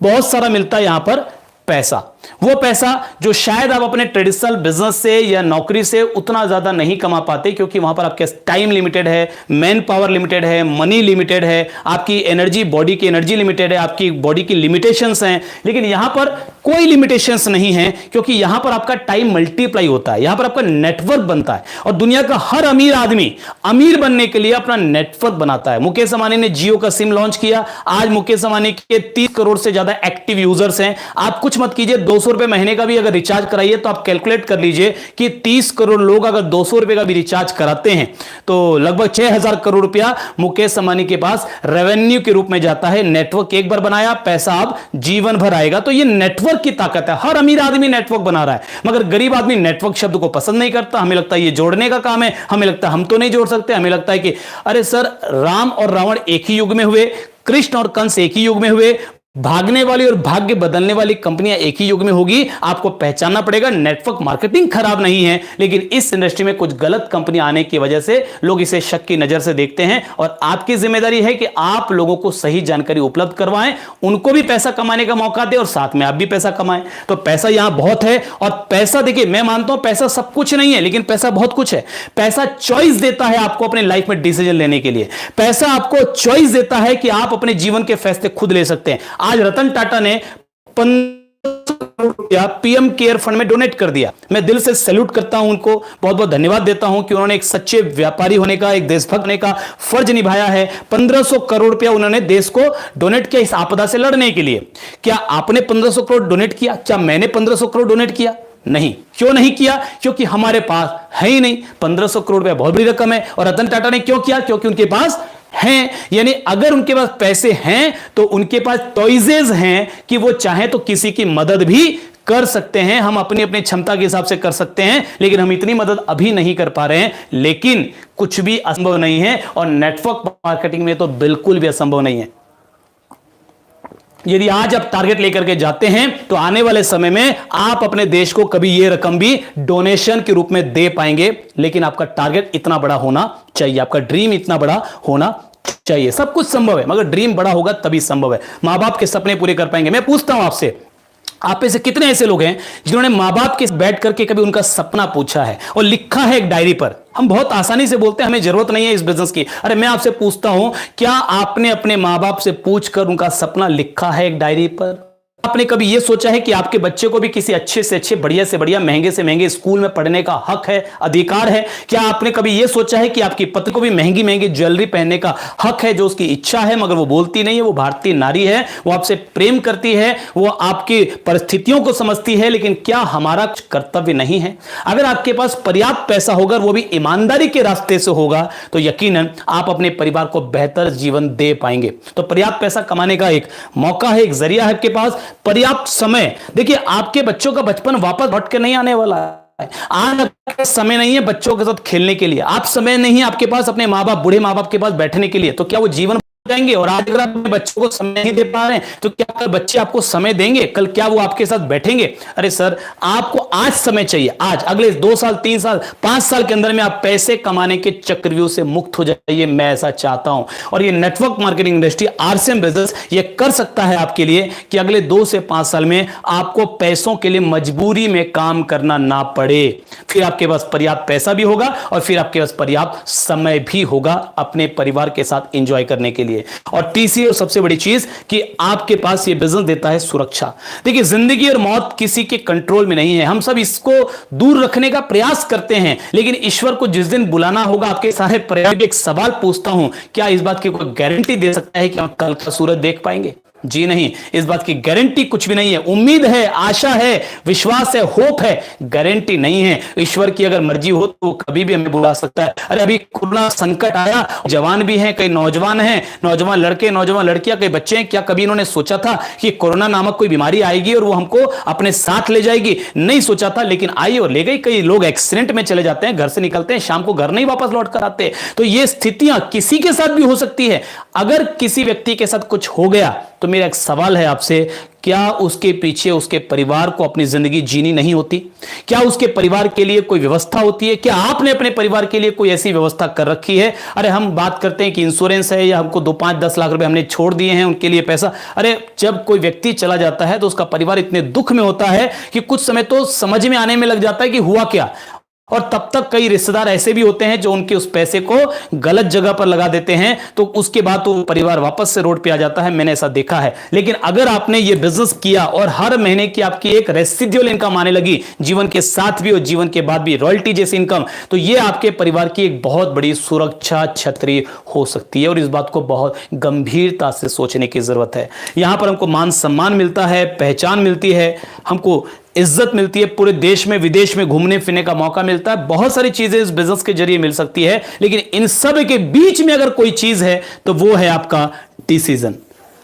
बहुत सारा मिलता है यहां पर पैसा। वो पैसा जो शायद आप अपने ट्रेडिशनल बिजनेस से या नौकरी से उतना ज्यादा नहीं कमा पाते, क्योंकि वहां पर आपके टाइम लिमिटेड है, मैन पावर लिमिटेड है, मनी लिमिटेड है, आपकी एनर्जी, बॉडी की एनर्जी लिमिटेड है, आपकी बॉडी की लिमिटेशंस हैं। लेकिन यहां पर कोई लिमिटेशंस नहीं है, क्योंकि यहां पर आपका टाइम मल्टीप्लाई होता है, यहां पर आपका नेटवर्क बनता है, और दुनिया का हर अमीर आदमी अमीर बनने के लिए अपना नेटवर्क बनाता है। मुकेश अंबानी ने जियो का सिम लॉन्च किया, आज मुकेश अंबानी के 30 करोड़ से ज्यादा एक्टिव यूजर्स हैं। आप कुछ मत कीजिए, 200 रुपए महीने का भी अगर रिचार्ज कराइए तो आप कैलकुलेट कर लीजिए कि 30 करोड़ लोग अगर 200 रुपए का भी रिचार्ज कराते हैं तो लगभग 6,000 करोड़ रुपया मुकेश अंबानी के पास रेवेन्यू के रूप में जाता है। नेटवर्क एक बार बनाया, पैसा अब जीवन भर आएगा। तो ये नेटवर्क की ताकत है। हर अमीर आदमी नेटवर्क बना रहा है, मगर गरीब आदमी नेटवर्क शब्द को पसंद नहीं करता। हमें लगता है ये जोड़ने का काम है, हमें लगता है हम तो नहीं जोड़ सकते, हमें लगता है कि अरे सर, राम और रावण एक ही युग में हुए, कृष्ण और कंस एक ही युग में हुए, भागने वाली और भाग्य बदलने वाली कंपनियां एक ही युग में होगी। आपको पहचानना पड़ेगा, नेटवर्क मार्केटिंग खराब नहीं है, लेकिन इस इंडस्ट्री में कुछ गलत कंपनियां आने की वजह से लोग इसे शक की नजर से देखते हैं, और आपकी जिम्मेदारी है कि आप लोगों को सही जानकारी उपलब्ध करवाएं, उनको भी पैसा कमाने का मौका दें और साथ में आप भी पैसा कमाएं। तो पैसा यहां बहुत है, और पैसा, देखिए मैं मानता हूं पैसा सब कुछ नहीं है, लेकिन पैसा बहुत कुछ है। पैसा चॉइस देता है आपको अपने लाइफ में डिसीजन लेने के लिए। पैसा आपको चॉइस देता है कि आप अपने जीवन के फैसले खुद ले सकते हैं। आज रतन टाटा ने 15 करोड़ रुपया पीएम केयर फंड में डोनेट कर दिया। मैं दिल से सैल्यूट करता हूं उनको, बहुत बहुत धन्यवाद देता हूं कि उन्होंने एक सच्चे व्यापारी होने का, एक देशभक्त होने का फर्ज निभाया है। 1500 करोड़ रुपया उन्होंने देश को डोनेट किया इस आपदा से लड़ने के लिए। क्या आपने 1500 करोड़ डोनेट किया? क्या मैंने 1500 करोड़ डोनेट किया? नहीं। क्यों नहीं किया? क्योंकि हमारे पास है ही नहीं। 1500 करोड़ रुपया बहुत बड़ी रकम है। और रतन टाटा ने क्यों किया? क्योंकि उनके पास हैं, यानी अगर उनके पास पैसे हैं तो उनके पास चॉइसेस हैं कि वो चाहे तो किसी की मदद भी कर सकते हैं। हम अपनी अपनी क्षमता के हिसाब से कर सकते हैं, लेकिन हम इतनी मदद अभी नहीं कर पा रहे हैं। लेकिन कुछ भी असंभव नहीं है, और नेटवर्क मार्केटिंग में तो बिल्कुल भी असंभव नहीं है। यदि आज आप टारगेट लेकर के जाते हैं तो आने वाले समय में आप अपने देश को कभी यह रकम भी डोनेशन के रूप में दे पाएंगे। लेकिन आपका टारगेट इतना बड़ा होना चाहिए, आपका ड्रीम इतना बड़ा होना चाहिए। सब कुछ संभव है, मगर ड्रीम बड़ा होगा तभी संभव है। मां बाप के सपने पूरे कर पाएंगे। मैं पूछता हूं आपसे, आप में से कितने ऐसे लोग हैं जिन्होंने मां बाप के बैठ करके कभी उनका सपना पूछा है और लिखा है एक डायरी पर? हम बहुत आसानी से बोलते हैं हमें जरूरत नहीं है इस बिजनेस की। अरे मैं आपसे पूछता हूं, क्या आपने अपने मां बाप से पूछकर उनका सपना लिखा है एक डायरी पर? आपने कभी यह सोचा है कि आपके बच्चे को भी किसी अच्छे से अच्छे, बढ़िया से बढ़िया, महंगे से महंगे स्कूल में पढ़ने का हक है, अधिकार है? क्या आपने कभी यह सोचा है कि आपकी पत्नी को भी महंगी महंगी ज्वेलरी पहनने का हक है, जो उसकी इच्छा है मगर वो बोलती नहीं है? वो भारतीय नारी है, वो आपसे प्रेम करती है, वो आपकी परिस्थितियों को समझती है, लेकिन क्या हमारा कर्तव्य नहीं है? अगर आपके पास पर्याप्त पैसा होगा, वो भी ईमानदारी के रास्ते से होगा, तो यकीनन आप अपने परिवार को बेहतर जीवन दे पाएंगे। तो पर्याप्त पैसा कमाने का एक मौका है, एक जरिया है आपके पास, पर्याप्त समय। देखिए, आपके बच्चों का बचपन वापस लौट के नहीं आने वाला है। आज आपके समय नहीं है बच्चों के साथ खेलने के लिए, आप समय नहीं है आपके पास अपने माँ बाप, बूढ़े माँ बाप के पास बैठने के लिए। तो क्या वो जीवन जाएंगे? और आज अगर आप अपने बच्चों को समय नहीं दे पा रहे हैं तो क्या कल बच्चे आपको समय देंगे? कल क्या वो आपके साथ बैठेंगे? अरे सर, आपको आज समय चाहिए, आज, अगले 2 साल, 3 साल, 5 साल के अंदर में आप पैसे कमाने के चक्रव्यूह से मुक्त हो जाइए। मैं ऐसा चाहता हूं, और ये network marketing industry, RCM business, ये कर सकता है आपके लिए कि अगले 2 से 5 साल में आपको पैसों के लिए मजबूरी में काम करना ना पड़े। फिर आपके पास पर्याप्त पैसा भी होगा और फिर आपके पास पर्याप्त समय भी होगा अपने परिवार के साथ एंजॉय करने के लिए। और तीसरी और सबसे बड़ी चीज कि आपके पास ये बिजनेस देता है सुरक्षा। देखिए, जिंदगी और मौत किसी के कंट्रोल में नहीं है, हम सब इसको दूर रखने का प्रयास करते हैं, लेकिन ईश्वर को जिस दिन बुलाना होगा, आपके सारे प्रयास। एक सवाल पूछता हूं, क्या इस बात की कोई गारंटी दे सकता है कि हम कल का सूरज देख पाएंगे? जी नहीं, इस बात की गारंटी कुछ भी नहीं है। उम्मीद है, आशा है, विश्वास है, होप है, गारंटी नहीं है। ईश्वर की अगर मर्जी हो तो कभी भी हमें बुला सकता है। अरे अभी कोरोना संकट आया, जवान भी हैं, कई नौजवान हैं, नौजवान लड़के, नौजवान लड़कियां, कई बच्चे हैं। क्या कभी इन्होंने सोचा था कि कोरोना नामक कोई बीमारी आएगी और वो हमको अपने साथ ले जाएगी? नहीं सोचा था, लेकिन आई और ले गई। कई लोग एक्सीडेंट में चले जाते हैं, घर से निकलते हैं, शाम को घर नहीं वापस लौट कर आते। तो ये स्थितियां किसी के साथ भी हो सकती है। अगर किसी व्यक्ति के साथ कुछ हो गया तो मेरा एक सवाल है आपसे, क्या उसके पीछे उसके परिवार को अपनी जिंदगी जीनी नहीं होती? क्या उसके परिवार के लिए कोई व्यवस्था होती है? क्या आपने अपने परिवार के लिए कोई ऐसी व्यवस्था कर रखी है? अरे हम बात करते हैं कि इंश्योरेंस है, या हमको 2, 5, 10 लाख रुपए हमने छोड़ दिए हैं उनके लिए पैसा। अरे जब कोई व्यक्ति चला जाता है तो उसका परिवार इतने दुख में होता है कि कुछ समय तो समझ में आने में लग जाता है कि हुआ क्या। और तब तक कई रिश्तेदार ऐसे भी होते हैं जो उनके उस पैसे को गलत जगह पर लगा देते हैं, तो उसके बाद तो परिवार वापस से रोड पे आ जाता है। मैंने ऐसा देखा है। लेकिन अगर आपने ये बिजनेस किया और हर महीने की आपकी एक रेसिडुअल इनकम आने लगी, जीवन के साथ भी और जीवन के बाद भी रॉयल्टी जैसी इनकम, तो ये आपके परिवार की एक बहुत बड़ी सुरक्षा छतरी हो सकती है। और इस बात को बहुत गंभीरता से सोचने की जरूरत है। यहां पर हमको मान सम्मान मिलता है, पहचान मिलती है, हमको इज्जत मिलती है, पूरे देश में विदेश में घूमने फिरने का मौका मिलता है, बहुत सारी चीजें इस बिजनेस के जरिए मिल सकती है। लेकिन इन सब के बीच में अगर कोई चीज है तो वो है आपका डिसीजन,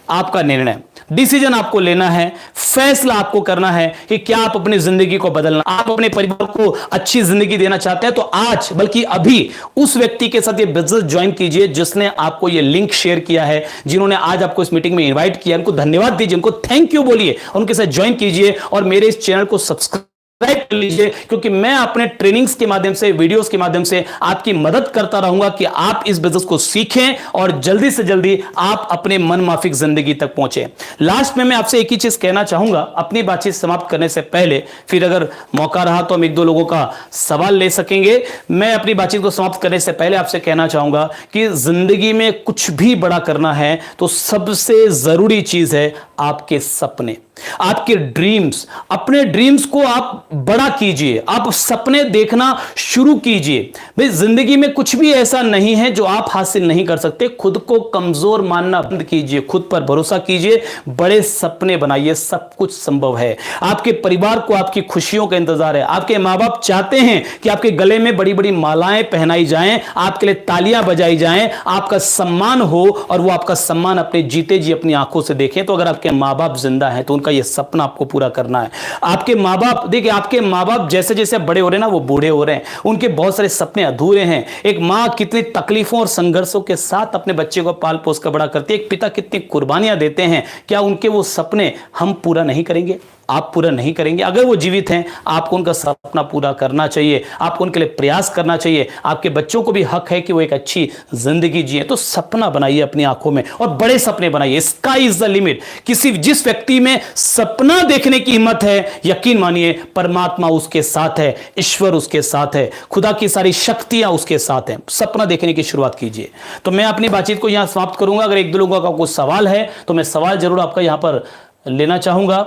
आपका निर्णय। डिसीजन आपको लेना है, फैसला आपको करना है कि क्या आप अपनी जिंदगी को बदलना, आप अपने परिवार को अच्छी जिंदगी देना चाहते हैं। तो आज, बल्कि अभी, उस व्यक्ति के साथ ये बिजनेस ज्वाइन कीजिए जिसने आपको ये लिंक शेयर किया है, जिन्होंने आज आपको इस मीटिंग में इनवाइट किया। उनको धन्यवाद दीजिए, उनको थैंक यू बोलिए, उनके साथ ज्वाइन कीजिए और मेरे इस चैनल को सब्सक्राइब कर लीजिए, क्योंकि मैं अपने ट्रेनिंग्स के माध्यम से, वीडियोस के माध्यम से आपकी मदद करता रहूंगा कि आप इस बिजनेस को सीखें और जल्दी से जल्दी आप अपने मनमाफिक जिंदगी तक पहुंचे। लास्ट में मैं आपसे एक ही चीज कहना चाहूंगा अपनी बातचीत समाप्त करने से पहले, फिर अगर मौका रहा तो हम 1-2 लोगों का सवाल ले सकेंगे। मैं अपनी बातचीत को समाप्त करने से पहले आपसे कहना चाहूंगा कि जिंदगी में कुछ भी बड़ा करना है तो सबसे जरूरी चीज है आपके सपने। आपके ड्रीम्स, अपने ड्रीम्स को आप बड़ा कीजिए, आप सपने देखना शुरू कीजिए। भाई जिंदगी में कुछ भी ऐसा नहीं है जो आप हासिल नहीं कर सकते। खुद को कमजोर मानना बंद कीजिए, खुद पर भरोसा कीजिए, बड़े सपने बनाइए, सब कुछ संभव है। आपके परिवार को आपकी खुशियों का इंतजार है। आपके माँ बाप चाहते हैं कि आपके गले में बड़ी बड़ी मालाएं पहनाई जाएं, आपके लिए तालियां बजाई जाएं, आपका सम्मान हो, और वो आपका सम्मान अपने जीते जी अपनी आंखों से देखें। तो अगर आपके माँ बाप जिंदा हैं तो उनका ये सपना आपको पूरा करना है। आपके माँ बाप, देखिए आपके माँ बाप जैसे जैसे बड़े हो रहे हैं ना, वो बूढ़े हो रहे हैं, उनके बहुत सारे सपने अधूरे हैं। एक माँ कितनी तकलीफों और संघर्षों के साथ अपने बच्चे को पाल पोस कर बड़ा करती है, एक पिता कितनी कुर्बानियां देते हैं, क्या उनके वो सपने हम पूरा नहीं करेंगे? आप पूरा नहीं करेंगे? अगर वो जीवित हैं, आपको उनका सपना पूरा करना चाहिए, आपको उनके लिए प्रयास करना चाहिए। आपके बच्चों को भी हक है कि वो एक अच्छी जिंदगी जिए। तो सपना बनाइए अपनी आंखों में, और बड़े सपने बनाइए। Sky is the limit. जिस व्यक्ति में सपना देखने की हिम्मत है, यकीन मानिए परमात्मा उसके साथ है, ईश्वर उसके साथ है, खुदा की सारी शक्तियां उसके साथ हैं। सपना देखने की शुरुआत कीजिए। तो मैं अपनी बातचीत को यहां समाप्त करूंगा। अगर एक दो लोगों का कोई सवाल है तो मैं सवाल जरूर आपका यहां पर लेना चाहूंगा।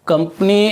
कंपनी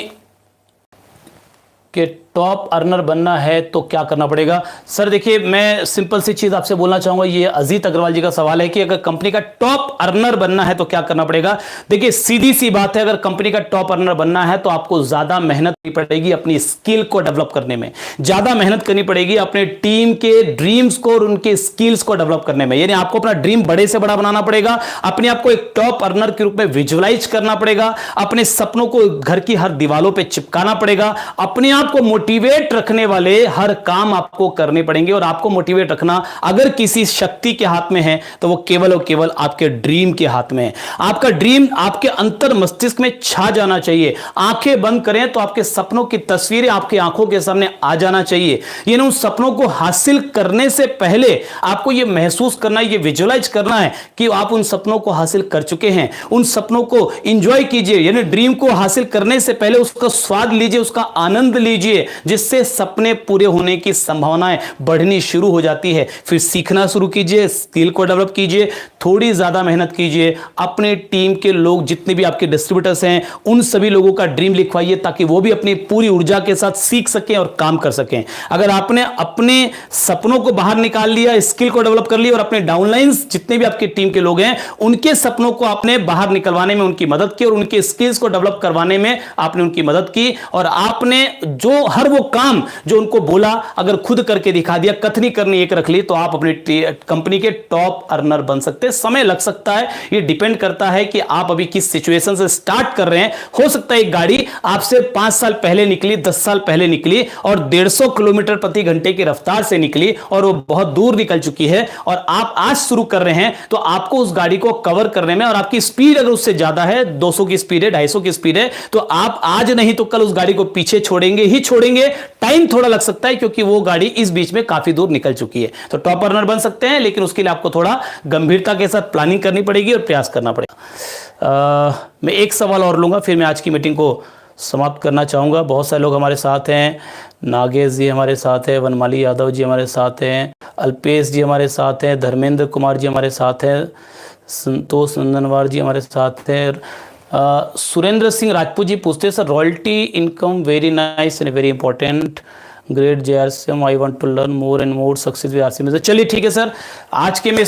के टॉप अर्नर बनना है तो क्या करना पड़ेगा? सर देखिए, मैं सिंपल सी चीज आपसे बोलना चाहूंगा। ये अजीत अग्रवाल जी का सवाल है कि अगर कंपनी का टॉप अर्नर बनना है तो क्या करना पड़ेगा। देखिए सीधी सी बात है, अगर कंपनी का टॉप अर्नर बनना है तो आपको ज्यादा मेहनत करनी पड़ेगी, अपनी स्किल को डेवलप करने में ज्यादा मेहनत करनी पड़ेगी, अपने टीम के ड्रीम्स को और उनके स्किल्स को डेवलप करने में। यानी आपको अपना ड्रीम बड़े से बड़ा बनाना पड़ेगा, अपने आप को एक टॉप अर्नर के रूप में विजुअलाइज करना पड़ेगा, अपने सपनों को घर की हर दीवारों पर चिपकाना पड़ेगा, अपने आप को मोटिवेट रखने वाले हर काम आपको करने पड़ेंगे। और आपको मोटिवेट रखना अगर किसी शक्ति के हाथ में है तो वो केवल और केवल आपके ड्रीम के हाथ में है। आपका ड्रीम आपके अंतर मस्तिष्क में छा जाना चाहिए। आंखें बंद करें तो आपके सपनों की तस्वीरें आपकी आंखों के सामने आ जाना चाहिए। यानी उन सपनों को हासिल करने से पहले आपको यह महसूस करना है, यह विजुअलाइज करना है कि आप उन सपनों को हासिल कर चुके हैं। उन सपनों को एंजॉय कीजिए, यानी ड्रीम को हासिल करने से पहले उसका स्वाद लीजिए, उसका आनंद लीजिए, जिससे सपने पूरे होने की संभावनाएं बढ़नी शुरू हो जाती है। फिर सीखना शुरू कीजिए, स्किल को डेवलप कीजिए, थोड़ी ज्यादा मेहनत कीजिए। अपने टीम के लोग जितने भी आपके डिस्ट्रीब्यूटर्स हैं उन सभी लोगों का ड्रीम लिखवाइए ताकि वो भी अपनी पूरी ऊर्जा के साथ सीख सकें और काम कर सकें। अगर आपने अपने सपनों को बाहर निकाल लिया, स्किल को डेवलप कर लिया और अपने डाउनलाइंस जितने भी आपकी टीम के लोग हैं उनके सपनों को आपने बाहर निकलवाने में उनकी मदद की और उनके स्किल्स को डेवलप करवाने में आपने उनकी मदद की, और आपने जो हर वो काम जो उनको बोला अगर खुद करके दिखा दिया, कथनी करनी एक रख ली, तो आप अपनी कंपनी के टॉप अर्नर बन सकते हैं। समय लग सकता है, ये डिपेंड करता है कि आप अभी किस सिचुएशन से स्टार्ट कर रहे हैं। हो सकता है एक गाड़ी आपसे 5 साल पहले निकली, 10 साल पहले निकली और 150 किलोमीटर प्रति घंटे की रफ्तार से निकली और वो बहुत दूर निकल चुकी है, और आप आज शुरू कर रहे हैं तो आपको उस गाड़ी को कवर करने में, और आपकी स्पीड अगर उससे ज्यादा है, 200 की स्पीड है, 250 की स्पीड है, तो आप आज नहीं तो कल उस गाड़ी को पीछे छोड़ेंगे ही छोड़ेंगे। टाइम थोड़ा लग सकता है क्योंकि वो गाड़ी इस बीच में काफी दूर निकल चुकी है। तो टॉप अर्नर बन सकते हैं, लेकिन उसके लिए आपको थोड़ा गंभीरता के साथ प्लानिंग करनी पड़ेगी और प्रयास करना पड़ेगा। मैं एक सवाल और लूंगा, फिर मैं आज की मीटिंग को समाप्त करना चाहूंगा। बहुत सारे लोग हमारे साथ हैं, नागेश जी हमारे साथ हैं, वनमाली यादव जी हमारे साथ हैं, अल्पेश जी हमारे साथ हैं, धर्मेंद्र कुमार जी हमारे साथ हैं, संतोष नंदनवार जी हमारे साथ हैं। सुरेंद्र सिंह राजपूत जी पूछते हैं, sir royalty income very nice and very important, great JRCM, I want to learn more and more success with RCM। चलिए ठीक है सर, आज के मैं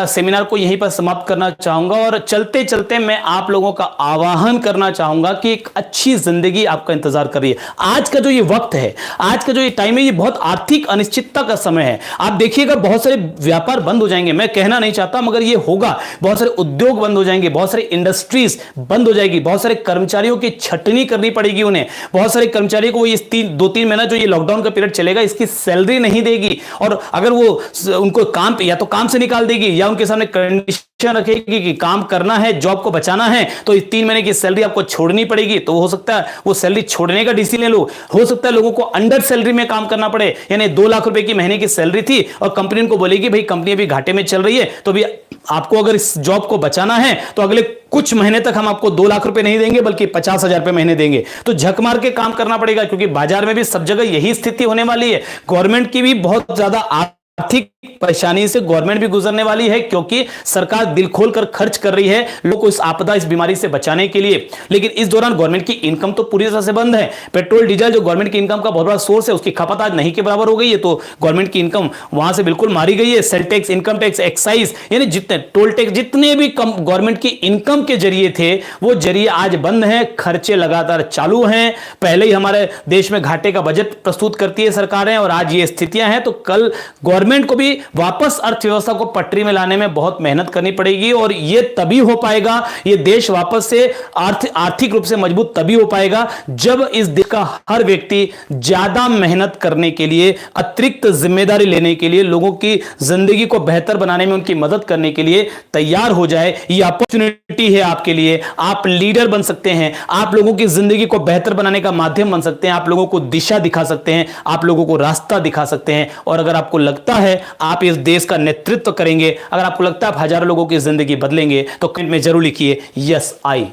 सेमिनार को यहीं पर समाप्त करना चाहूंगा, और चलते चलते मैं आप लोगों का आह्वान करना चाहूंगा कि एक अच्छी जिंदगी आपका इंतजार कर रही है। आज का जो ये वक्त है, आज का जो ये टाइम है, ये बहुत आर्थिक अनिश्चितता का समय है। आप देखिएगा बहुत सारे व्यापार बंद हो जाएंगे, मैं कहना नहीं चाहता मगर ये होगा। बहुत सारे उद्योग बंद हो जाएंगे, बहुत सारी इंडस्ट्रीज बंद हो जाएगी, बहुत सारे कर्मचारियों की छटनी करनी पड़ेगी उन्हें। बहुत सारे कर्मचारियों को ये 2-3 महीना जो ये लॉकडाउन पीरियड चलेगा इसकी सैलरी नहीं देगी, और अगर वो उनको काम या तो काम से निकाल देगी या उनके सामने कंडीशन रखेगी कि काम करना है, जॉब को बचाना है, तो इस 3 महीने की सैलरी आपको छोड़नी पड़ेगी। तो हो सकता है वो सैलरी छोड़ने का डिसीजन लो, हो सकता है लोगों को अंडर सैलरी में काम करना पड़े, यानी 2 लाख रुपए की महीने की सैलरी थी और कंपनी उनको बोलेगी भाई कंपनी अभी घाटे में चल रही है, तो भी आपको अगर इस जॉब को बचाना है तो अगले कुछ महीने तक हम आपको 2 लाख रुपए नहीं देंगे बल्कि 50,000 रुपए महीने देंगे। तो झक मार के काम करना पड़ेगा, क्योंकि बाजार में भी सब जगह यही स्थिति होने वाली है। गवर्नमेंट की भी बहुत ज्यादा आर्थिक परेशानी से गवर्नमेंट भी गुजरने वाली है, क्योंकि सरकार दिल खोलकर खर्च कर रही है लोगों को इस आपदा, इस बीमारी से बचाने के लिए। लेकिन इस दौरान गवर्नमेंट की इनकम तो पूरी तरह से बंद है। पेट्रोल डीजल जो गवर्नमेंट की इनकम का बहुत बड़ा सोर्स है, उसकी खपत आज नहीं के बराबर हो गई है, तो गवर्नमेंट की इनकम वहां से बिल्कुल मारी गई है। Sale tax, income tax, excise, यानी जितने टोल टैक्स, जितने भी गवर्नमेंट की इनकम के जरिए थे, वो जरिए आज बंद है। खर्चे लगातार चालू हैं। पहले ही हमारे देश में घाटे का बजट प्रस्तुत करती है सरकारें, और आज ये स्थितियां हैं, तो कल गवर्नमेंट को भी वापस अर्थव्यवस्था को पटरी में लाने में बहुत मेहनत करनी पड़ेगी। और ये तभी हो पाएगा, ये देश वापस से आर्थिक रूप से मजबूत तभी हो पाएगा जब इस देश का हर व्यक्ति ज्यादा मेहनत करने के लिए, अतिरिक्त जिम्मेदारी लेने के लिए, लोगों की जिंदगी को बेहतर बनाने में उनकी मदद करने के लिए तैयार हो जाए। ये अपॉर्चुनिटी है आपके लिए। आप लीडर बन सकते हैं, आप लोगों की जिंदगी को बेहतर बनाने का माध्यम बन सकते हैं, आप लोगों को दिशा दिखा सकते हैं, आप लोगों को रास्ता दिखा सकते हैं। और अगर आपको लगता है आप इस देश का नेतृत्व करेंगे, अगर आपको लगता है आप हजारों लोगों की जिंदगी बदलेंगे, तो कमेंट में जरूर लिखिए यस आई।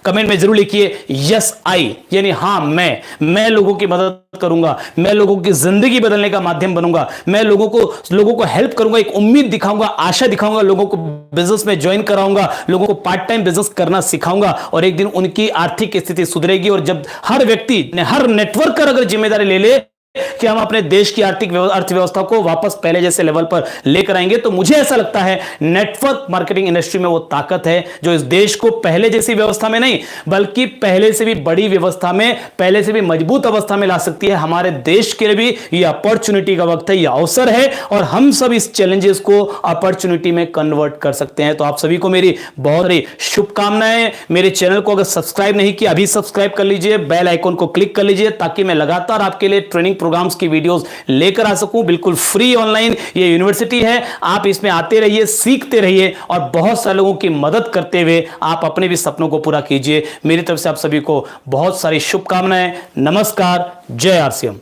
कमेंट में जरूर लिखिए यस आई, यानी हां मैं लोगों की मदद करूंगा, मैं लोगों की जिंदगी बदलने का माध्यम बनूंगा, मैं लोगों को हेल्प करूंगा, एक उम्मीद दिखाऊंगा, आशा दिखाऊंगा, लोगों को बिजनेस में ज्वाइन कराऊंगा, लोगों को पार्ट टाइम बिजनेस करना सिखाऊंगा, और एक दिन उनकी आर्थिक स्थिति सुधरेगी। और जब हर व्यक्ति, हर नेटवर्कर अगर जिम्मेदारी ले ले कि हम अपने देश की अर्थव्यवस्था को वापस पहले जैसे लेवल पर लेकर आएंगे, तो मुझे ऐसा लगता है नेटवर्क मार्केटिंग इंडस्ट्री में वो ताकत है जो इस देश को पहले जैसी व्यवस्था में नहीं, बल्कि पहले से भी बड़ी व्यवस्था में, पहले से भी मजबूत अवस्था में ला सकती है। हमारे देश के लिए भी ये अपॉर्चुनिटी का वक्त है, ये अवसर है, और हम सब इस चैलेंजेस को अपॉर्चुनिटी में कन्वर्ट कर सकते हैं। तो आप सभी को मेरी बहुत सारी शुभकामनाएं। मेरे चैनल को अगर सब्सक्राइब नहीं किया, अभी सब्सक्राइब कर लीजिए, बेल आइकन को क्लिक कर लीजिए, ताकि मैं लगातार आपके लिए ट्रेनिंग प्रोग्राम्स की वीडियोस लेकर आ सकूं, बिल्कुल फ्री ऑनलाइन। ये यूनिवर्सिटी है, आप इसमें आते रहिए, सीखते रहिए, और बहुत सारे लोगों की मदद करते हुए आप अपने भी सपनों को पूरा कीजिए। मेरी तरफ से आप सभी को बहुत सारी शुभकामनाएं। नमस्कार, जय आरसीएम।